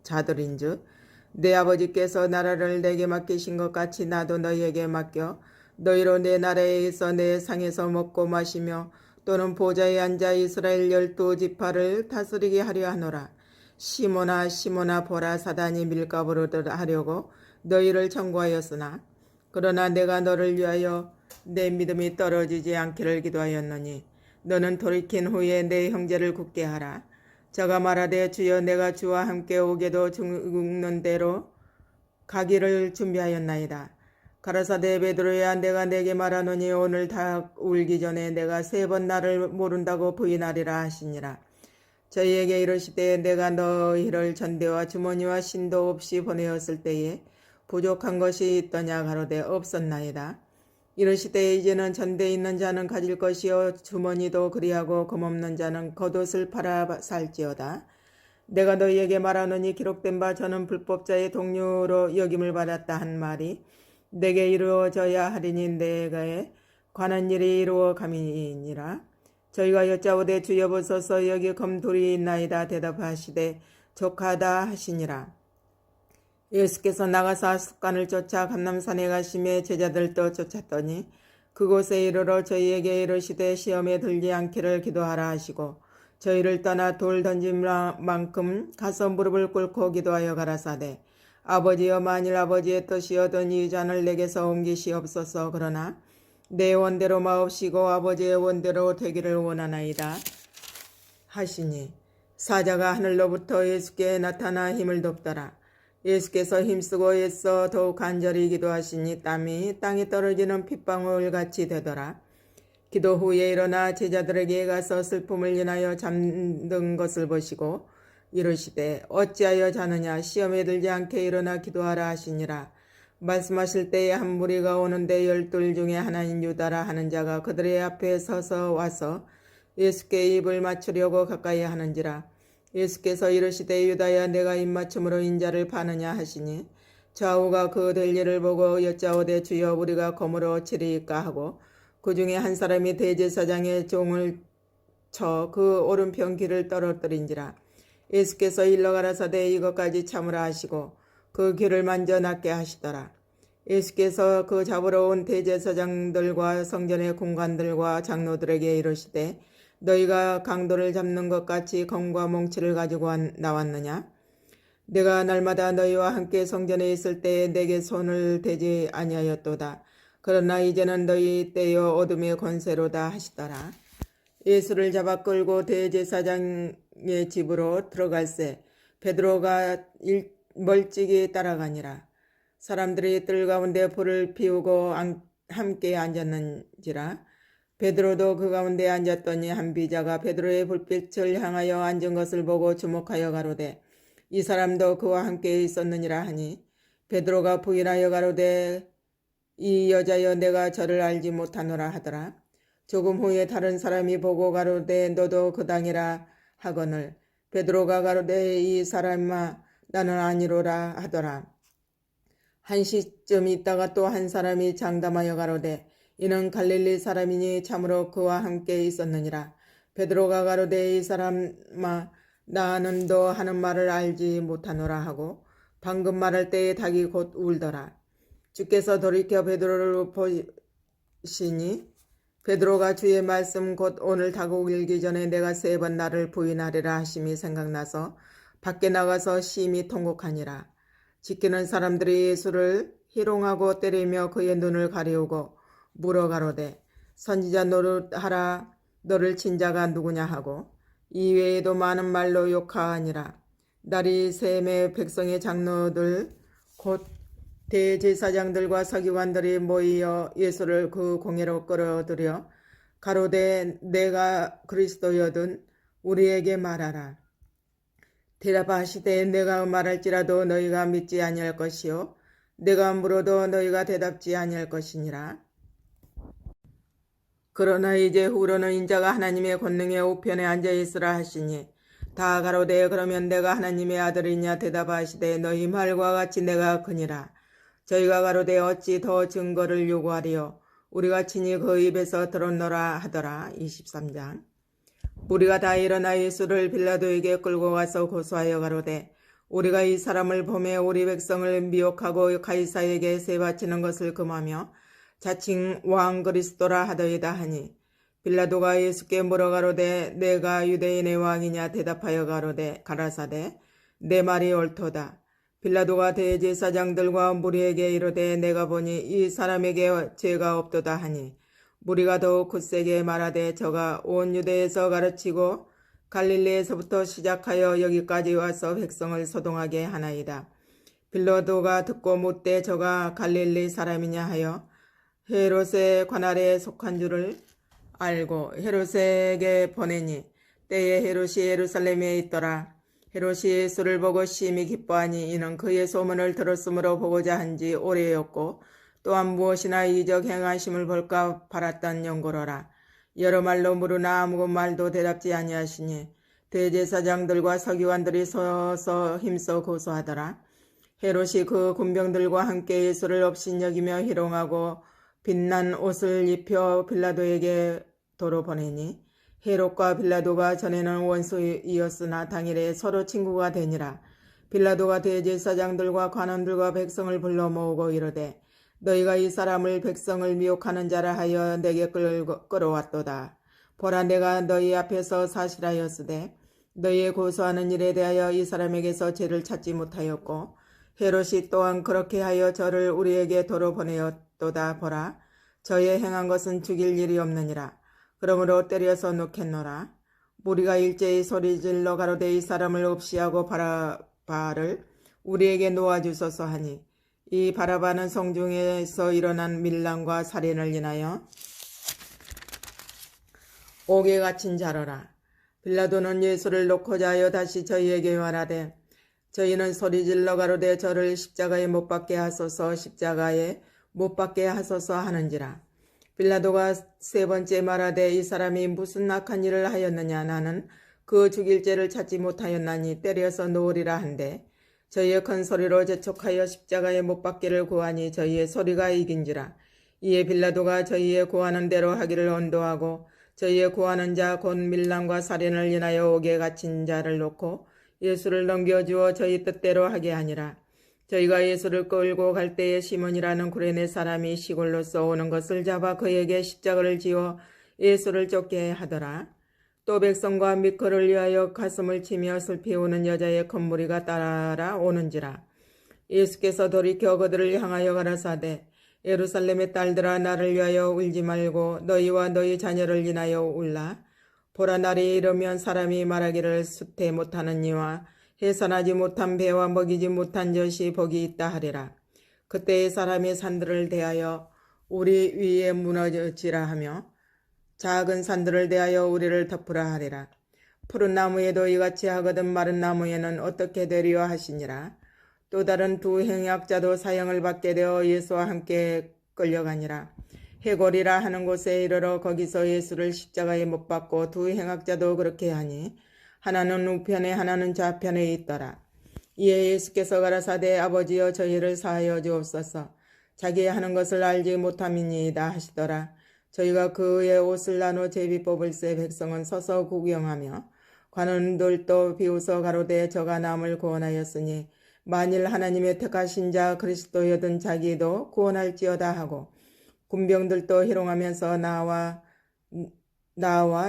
자들인즉 내 아버지께서 나라를 내게 맡기신 것 같이 나도 너희에게 맡겨 너희로 내 나라에 있어 내 상에서 먹고 마시며 또는 보좌에 앉아 이스라엘 12지파를 다스리게 하려 하노라. 시몬아 보라 사단이 밀가부르듯 하려고 너희를 청구하였으나 그러나 내가 너를 위하여 내 믿음이 떨어지지 않기를 기도하였노니 너는 돌이킨 후에 내 형제를 굳게 하라. 저가 말하되 주여 내가 주와 함께 오게도 죽는 대로 가기를 준비하였나이다. 가라사대 베드로야 내가 내게 말하노니 오늘 다 울기 전에 내가 3번 나를 모른다고 부인하리라 하시니라. 저희에게 이르시되 내가 너희를 전대와 주머니와 신도 없이 보내었을 때에 부족한 것이 있더냐 가로되 없었나이다. 이르시되 이제는 전대에 있는 자는 가질 것이요 주머니도 그리하고 금없는 자는 겉옷을 팔아 살지어다. 내가 너희에게 말하노니 기록된 바 저는 불법자의 동료로 여김을 받았다 한 말이 내게 이루어져야 하리니 내게 관한 일이 이루어 감이니라. 저희가 여짜오되 주여 보소서 여기 검돌이 있나이다. 대답하시되 족하다 하시니라. 예수께서 나가사 습관을 쫓아 감람산에 가심에 제자들도 쫓았더니 그곳에 이르러 저희에게 이르시되 시험에 들지 않기를 기도하라 하시고 저희를 떠나 돌 던진 만큼 가서 무릎을 꿇고 기도하여 가라사대 아버지여, 만일 아버지의 뜻이여든 이 잔을 내게서 옮기시옵소서. 그러나 내 원대로 마옵시고 아버지의 원대로 되기를 원하나이다 하시니 사자가 하늘로부터 예수께 나타나 힘을 돕더라. 예수께서 힘쓰고 애써 더욱 간절히 기도하시니 땀이 땅에 떨어지는 핏방울같이 되더라. 기도 후에 일어나 제자들에게 가서 슬픔을 인하여 잠든 것을 보시고 이르시되 어찌하여 자느냐, 시험에 들지 않게 일어나 기도하라 하시니라. 말씀하실 때에 한 무리가 오는데 12 중에 하나인 유다라 하는 자가 그들의 앞에 서서 와서 예수께 입을 맞추려고 가까이 하는지라. 예수께서 이르시되 유다야, 내가 입맞춤으로 인자를 파느냐 하시니 좌우가 그 될 일을 보고 여짜오되 주여, 우리가 검으로 치리이까 하고 그 중에 한 사람이 대제사장의 종을 쳐 그 오른편 귀를 떨어뜨린지라. 예수께서 일러 가라사대 이것까지 참으라 하시고 그 귀를 만져 낫게 하시더라. 예수께서 그 잡으러 온 대제사장들과 성전의 군관들과 장로들에게 이르시되 너희가 강도를 잡는 것 같이 검과 몽치를 가지고 나왔느냐? 내가 날마다 너희와 함께 성전에 있을 때에 내게 손을 대지 아니하였도다. 그러나 이제는 너희 때여 어둠의 권세로다 하시더라. 예수를 잡아 끌고 대제사장의 집으로 들어갈새 베드로가 멀찍이 따라가니라. 사람들이 뜰 가운데 불을 피우고 함께 앉았는지라. 베드로도 그 가운데 앉았더니 한 비자가 베드로의 불빛을 향하여 앉은 것을 보고 주목하여 가로되 이 사람도 그와 함께 있었느니라 하니 베드로가 부인하여 가로되 이 여자여, 내가 저를 알지 못하노라 하더라. 조금 후에 다른 사람이 보고 가로되 너도 그 당이라 하거늘 베드로가 가로되 이 사람아, 나는 아니로라 하더라. 한 시쯤 있다가 또 한 사람이 장담하여 가로되 이는 갈릴리 사람이니 참으로 그와 함께 있었느니라. 베드로가 가로되 이 사람아, 나는 너 하는 말을 알지 못하노라 하고 방금 말할 때에 닭이 곧 울더라. 주께서 돌이켜 베드로를 보시니 베드로가 주의 말씀 곧 오늘 닭 울기 전에 내가 3번 나를 부인하리라 하심이 생각나서 밖에 나가서 심히 통곡하니라. 지키는 사람들이 예수를 희롱하고 때리며 그의 눈을 가리우고 물어 가로되 선지자 노릇하라, 너를 친 자가 누구냐 하고 이외에도 많은 말로 욕하니라. 날이 샘에 백성의 장로들 곧 대제사장들과 서기관들이 모이어 예수를 그 공회로 끌어들여 가로되 내가 그리스도여든 우리에게 말하라. 대답하시되 내가 말할지라도 너희가 믿지 아니할 것이요 내가 물어도 너희가 대답지 아니할 것이니라. 그러나 이제 후로는 인자가 하나님의 권능의 우편에 앉아있으라 하시니 다 가로되 그러면 내가 하나님의 아들이냐 대답하시되 너희 말과 같이 내가 그니라. 저희가 가로되 어찌 더 증거를 요구하리요 우리가 친히 그 입에서 들었노라 하더라. 23장. 우리가 다 일어나 예수를 빌라도에게 끌고 가서 고소하여 가로되 우리가 이 사람을 보매 우리 백성을 미혹하고 가이사에게 세바치는 것을 금하며 자칭 왕 그리스도라 하더이다 하니 빌라도가 예수께 물어 가로되 내가 유대인의 왕이냐 대답하여 가라사대 내 말이 옳도다. 빌라도가 대제사장들과 무리에게 이르되 내가 보니 이 사람에게 죄가 없도다 하니 무리가 더욱 굳세게 말하되 저가 온 유대에서 가르치고 갈릴리에서부터 시작하여 여기까지 와서 백성을 소동하게 하나이다. 빌라도가 듣고 묻되 저가 갈릴리 사람이냐 하여 헤롯의 관할에 속한 줄을 알고 헤롯에게 보내니 때에 헤롯이 예루살렘에 있더라. 헤롯이 예수를 보고 심히 기뻐하니 이는 그의 소문을 들었으므로 보고자 한지 오래였고 또한 무엇이나 이적 행하심을 볼까 바랐던 연고로라. 여러 말로 물으나 아무 말도 대답지 아니하시니 대제사장들과 서기관들이 서서 힘써 고소하더라. 헤롯이 그 군병들과 함께 예수를 업신여기며 희롱하고 빛난 옷을 입혀 빌라도에게 도로 보내니 헤롯과 빌라도가 전에는 원수이었으나 당일에 서로 친구가 되니라. 빌라도가 대제사장들과 관원들과 백성을 불러 모으고 이르되 너희가 이 사람을 백성을 미혹하는 자라 하여 내게 끌어왔도다. 보라, 내가 너희 앞에서 사실하였으되 너희의 고소하는 일에 대하여 이 사람에게서 죄를 찾지 못하였고 헤롯이 또한 그렇게 하여 저를 우리에게 도로 보내었도다. 보라, 저의 행한 것은 죽일 일이 없느니라. 그러므로 때려서 놓겠노라. 무리가 일제히 소리질러 가로되 이 사람을 없이하고 바라바를 우리에게 놓아주소서 하니, 이 바라바는 성중에서 일어난 밀란과 살인을 인하여 옥에 갇힌 자로라. 빌라도는 예수를 놓고자 하여 다시 저희에게 말하되, 저희는 소리질러 가로되 저를 십자가에 못 박게 하소서, 십자가에 못 박게 하소서 하는지라. 빌라도가 세 번째 말하되, 이 사람이 무슨 악한 일을 하였느냐. 나는 그 죽일 죄를 찾지 못하였나니 때려서 놓으리라 한데, 저희의 큰 소리로 재촉하여 십자가에 못 박기를 구하니 저희의 소리가 이긴지라. 이에 빌라도가 저희의 구하는 대로 하기를 언도하고, 저희의 구하는 자 곧 밀란과 살인을 인하여 옥에 갇힌 자를 놓고 예수를 넘겨주어 저희 뜻대로 하게 하니라. 저희가 예수를 끌고 갈 때에 시몬이라는 구레네 사람이 시골로서 오는 것을 잡아 그에게 십자가를 지어 예수를 쫓게 하더라. 또 백성과 및 그를 위하여 가슴을 치며 슬피 우는 여자의 큰 무리가 따라 오는지라. 예수께서 돌이켜 그들을 향하여 가라사대, 예루살렘의 딸들아, 나를 위하여 울지 말고 너희와 너희 자녀를 인하여 울라. 보라, 날이 이르면 사람이 말하기를 수태 못하는 이와 해산하지 못한 배와 먹이지 못한 젖이 복이 있다 하리라. 그때의 사람이 산들을 대하여 우리 위에 무너지라 하며 작은 산들을 대하여 우리를 덮으라 하리라. 푸른 나무에도 이같이 하거든 마른 나무에는 어떻게 되리요 하시니라. 또 다른 두 행약자도 사형을 받게 되어 예수와 함께 끌려가니라. 해골이라 하는 곳에 이르러 거기서 예수를 십자가에 못 박고 두 행악자도 그렇게 하니 하나는 우편에 하나는 좌편에 있더라. 이에 예수께서 가라사대, 아버지여 저희를 사하여 주옵소서. 자기 하는 것을 알지 못함이니이다 하시더라. 저희가 그의 옷을 나눠 제비 뽑을새 백성은 서서 구경하며 관원들도 비웃어 가로되 저가 남을 구원하였으니 만일 하나님의 택하신 자 그리스도여든 자기도 구원할지어다 하고, 군병들도 희롱하면서 나와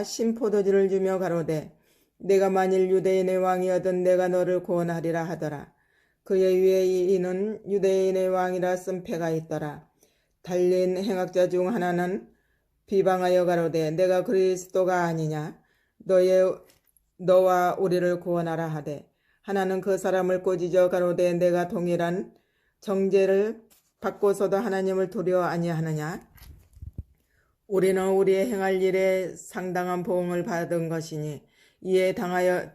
신포도주를 주며 가로되 내가 만일 유대인의 왕이어든 내가 너를 구원하리라 하더라. 그의 위에 이는 유대인의 왕이라 쓴 패가 있더라. 달린 행악자 중 하나는 비방하여 가로되 내가 그리스도가 아니냐. 너와 우리를 구원하라 하되, 하나는 그 사람을 꼬지져 가로되 내가 동일한 정죄를 받고서도 하나님을 두려워 아니하느냐. 우리는 우리의 행할 일에 상당한 보응을 받은 것이니 이에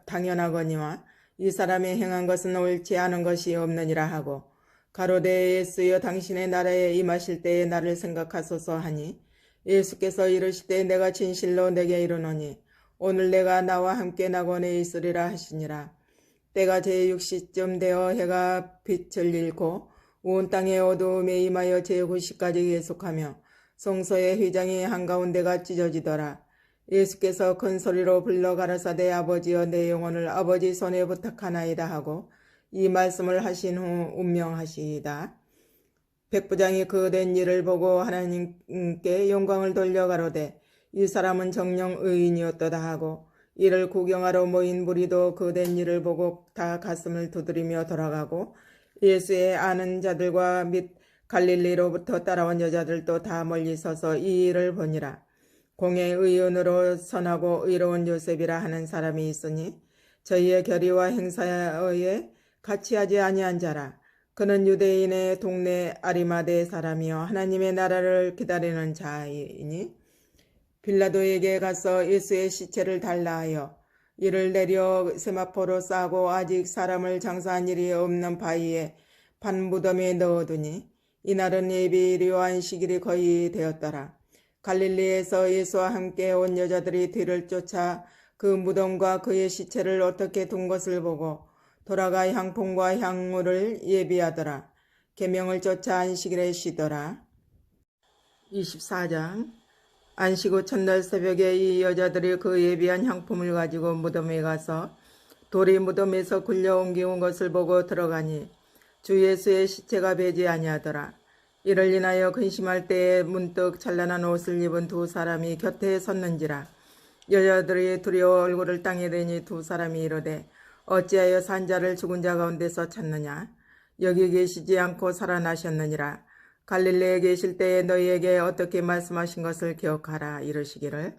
당연하거니와 이 사람이 행한 것은 옳지 않은 것이 없느니라 하고, 가로되 예수여 당신의 나라에 임하실 때에 나를 생각하소서 하니, 예수께서 이르시되 내가 진실로 내게 이르노니 오늘 내가 나와 함께 낙원에 있으리라 하시니라. 때가 제6시쯤 되어 해가 빛을 잃고 온 땅의 어두움에 임하여 제9시까지 계속하며 성소의 휘장이 한가운데가 찢어지더라. 예수께서 큰 소리로 불러 가라사대, 아버지여 내 영혼을 아버지 손에 부탁하나이다 하고 이 말씀을 하신 후 운명하시이다. 백부장이 그 된 일을 보고 하나님께 영광을 돌려 가로되 이 사람은 정녕 의인이었도다 하고, 이를 구경하러 모인 무리도 그 된 일을 보고 다 가슴을 두드리며 돌아가고, 예수의 아는 자들과 및 갈릴리로부터 따라온 여자들도 다 멀리 서서 이 일을 보니라. 공의 의원으로 선하고 의로운 요셉이라 하는 사람이 있으니 저희의 결의와 행사에 같이 하지 아니한 자라. 그는 유대인의 동네 아리마대 사람이요 하나님의 나라를 기다리는 자이니 빌라도에게 가서 예수의 시체를 달라 하여 이를 내려 세마포로 싸고 아직 사람을 장사한 일이 없는 바위에 판무덤에 넣어두니, 이날은 예비일이요 안식일이 거의 되었더라. 갈릴리에서 예수와 함께 온 여자들이 뒤를 쫓아 그 무덤과 그의 시체를 어떻게 둔 것을 보고 돌아가 향품과 향물을 예비하더라. 계명을 쫓아 안식일에 쉬더라. 24장. 안식 후 첫날 새벽에 이 여자들이 그 예비한 향품을 가지고 무덤에 가서 돌이 무덤에서 굴려 옮기운 것을 보고 들어가니 주 예수의 시체가 배지 아니하더라. 이를 인하여 근심할 때에 문득 찬란한 옷을 입은 두 사람이 곁에 섰는지라. 여자들이 두려워 얼굴을 땅에 대니 두 사람이 이르되 어찌하여 산 자를 죽은 자 가운데서 찾느냐. 여기 계시지 않고 살아나셨느니라. 갈릴레에 계실 때에 너희에게 어떻게 말씀하신 것을 기억하라. 이르시기를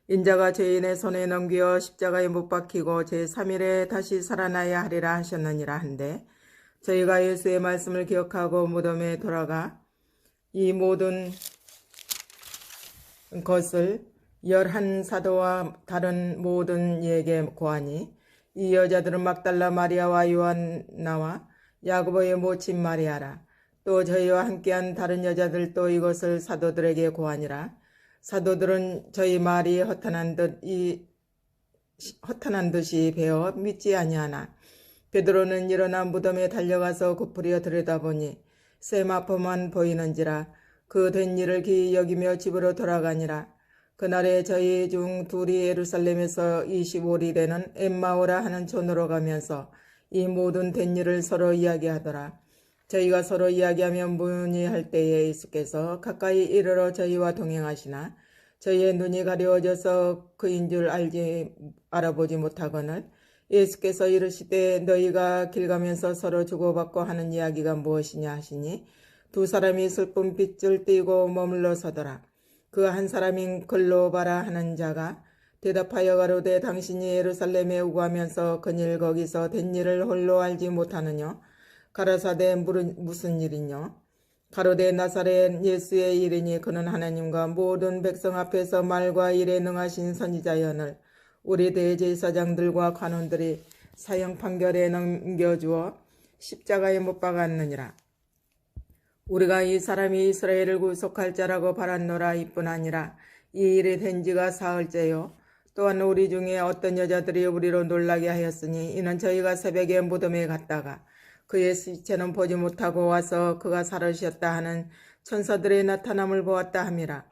인자가 죄인의 손에 넘겨 십자가에 못 박히고 제3일에 다시 살아나야 하리라 하셨느니라 한데 저희가 예수의 말씀을 기억하고 무덤에 돌아가 이 모든 것을 11사도와 다른 모든 이에게 고하니 이 여자들은 막달라 마리아와 요한나와 야고보의 모친 마리아라. 또 저희와 함께한 다른 여자들도 이것을 사도들에게 고하니라. 사도들은 저희 말이 허탄한 듯이 배어 믿지 아니하나 베드로는 일어나 무덤에 달려가서 굽으려 들여다보니 세마포만 보이는지라. 그 된 일을 기이 여기며 집으로 돌아가니라. 그날에 저희 중 둘이 예루살렘에서 25리래는 엠마오라 하는 촌으로 가면서 이 모든 된 일을 서로 이야기하더라. 저희가 서로 이야기하며 문의할 때에 예수께서 가까이 이르러 저희와 동행하시나 저희의 눈이 가려워져서 그인 줄 알아보지 못하거늘 예수께서 이르시되 너희가 길 가면서 서로 주고받고 하는 이야기가 무엇이냐 하시니 두 사람이 슬픈 빛을 띠고 머물러 서더라. 그 한 사람인 글로바라 하는 자가 대답하여 가로되 당신이 예루살렘에 오고 하면서 그일 거기서 된 일을 홀로 알지 못하느뇨. 가라사대 무슨 일이뇨. 가로되 나사렛 예수의 일이니 그는 하나님과 모든 백성 앞에서 말과 일에 능하신 선지자여늘 우리 대제사장들과 관원들이 사형 판결에 넘겨주어 십자가에 못 박았느니라. 우리가 이 사람이 이스라엘을 구속할 자라고 바랐노라. 이뿐 아니라 이 일이 된 지가 사흘째요. 또한 우리 중에 어떤 여자들이 우리로 놀라게 하였으니 이는 저희가 새벽에 무덤에 갔다가 그의 시체는 보지 못하고 와서 그가 살으셨다 하는 천사들의 나타남을 보았다 함이라.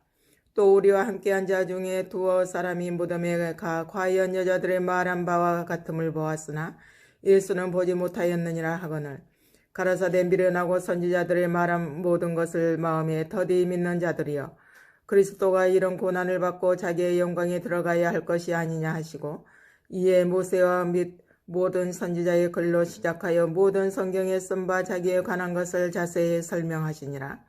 또 우리와 함께한 자 중에 두어 사람이 무덤에 가 과연 여자들의 말한 바와 같음을 보았으나 예수는 보지 못하였느니라 하거늘 가라사대 미련하고 선지자들의 말한 모든 것을 마음에 더디 믿는 자들이여 그리스도가 이런 고난을 받고 자기의 영광에 들어가야 할 것이 아니냐 하시고 이에 모세와 및 모든 선지자의 글로 시작하여 모든 성경에 쓴 바 자기에 관한 것을 자세히 설명하시니라.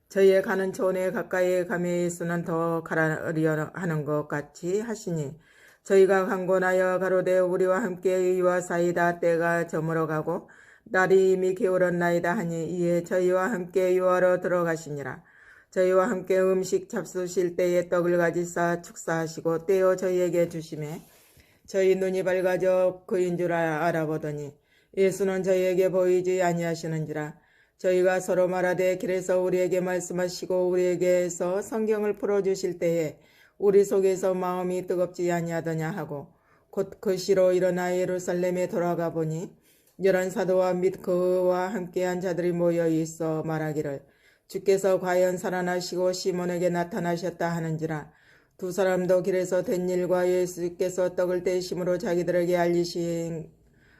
저희의 가는 촌에 가까이 가매 예수는 더 가라려 하는 것 같이 하시니 저희가 강권하여 가로되 우리와 함께 이와 사이다 때가 저물어 가고 날이 이미 게으렀나이다 하니 이에 저희와 함께 유하러 들어가시니라. 저희와 함께 음식 잡수실 때에 떡을 가지사 축사하시고 떼어 저희에게 주시매 저희 눈이 밝아져 그인 줄 알아보더니 예수는 저희에게 보이지 아니하시는지라. 저희가 서로 말하되 길에서 우리에게 말씀하시고 우리에게서 성경을 풀어주실 때에 우리 속에서 마음이 뜨겁지 아니하더냐 하고 곧 그 시로 일어나 예루살렘에 돌아가 보니 11사도와 및 그와 함께한 자들이 모여 있어 말하기를 주께서 과연 살아나시고 시몬에게 나타나셨다 하는지라. 두 사람도 길에서 된 일과 예수께서 떡을 떼심으로 자기들에게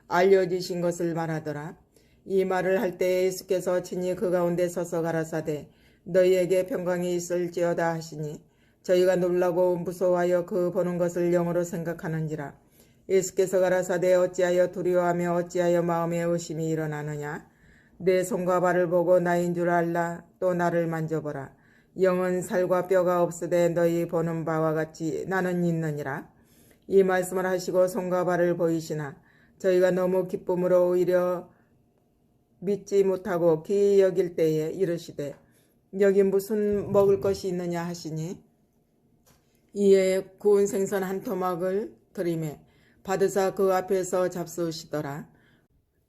알려지신 것을 말하더라. 이 말을 할 때 예수께서 친히 그 가운데 서서 가라사대 너희에게 평강이 있을지어다 하시니 저희가 놀라고 무서워하여 그 보는 것을 영으로 생각하는지라. 예수께서 가라사대 어찌하여 두려워하며 어찌하여 마음에 의심이 일어나느냐. 내 손과 발을 보고 나인 줄 알라. 또 나를 만져보라. 영은 살과 뼈가 없으되 너희 보는 바와 같이 나는 있느니라. 이 말씀을 하시고 손과 발을 보이시나 저희가 너무 기쁨으로 오히려 믿지 못하고 기이 여길 때에 이르시되 여기 무슨 먹을 것이 있느냐 하시니 이에 구운 생선 한 토막을 드리매 받으사 그 앞에서 잡수시더라.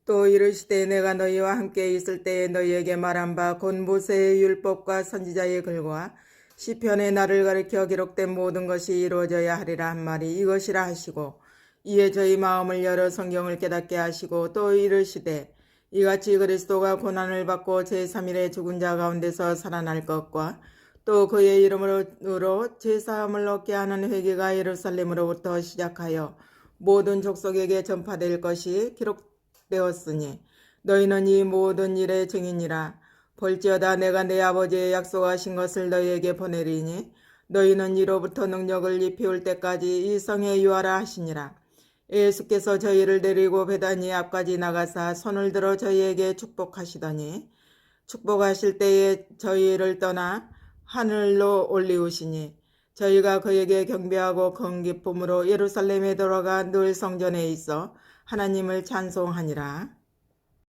또 이르시되 내가 너희와 함께 있을 때에 너희에게 말한 바 곧 모세의 율법과 선지자의 글과 시편의 나를 가리켜 기록된 모든 것이 이루어져야 하리라 한 말이 이것이라 하시고 이에 저희 마음을 열어 성경을 깨닫게 하시고 또 이르시되 이같이 그리스도가 고난을 받고 제3일에 죽은 자 가운데서 살아날 것과 또 그의 이름으로 제사함을 얻게 하는 회개가 예루살렘으로부터 시작하여 모든 족속에게 전파될 것이 기록되었으니 너희는 이 모든 일의 증인이라. 볼지어다 내가 내 아버지의 약속하신 것을 너희에게 보내리니 너희는 이로부터 능력을 입히올 때까지 이 성에 유하라 하시니라. 예수께서 저희를 데리고 베다니 앞까지 나가사 손을 들어 저희에게 축복하시더니 축복하실 때에 저희를 떠나 하늘로 올리우시니 저희가 그에게 경배하고 큰 기쁨으로 예루살렘에 돌아가 늘 성전에 있어 하나님을 찬송하니라.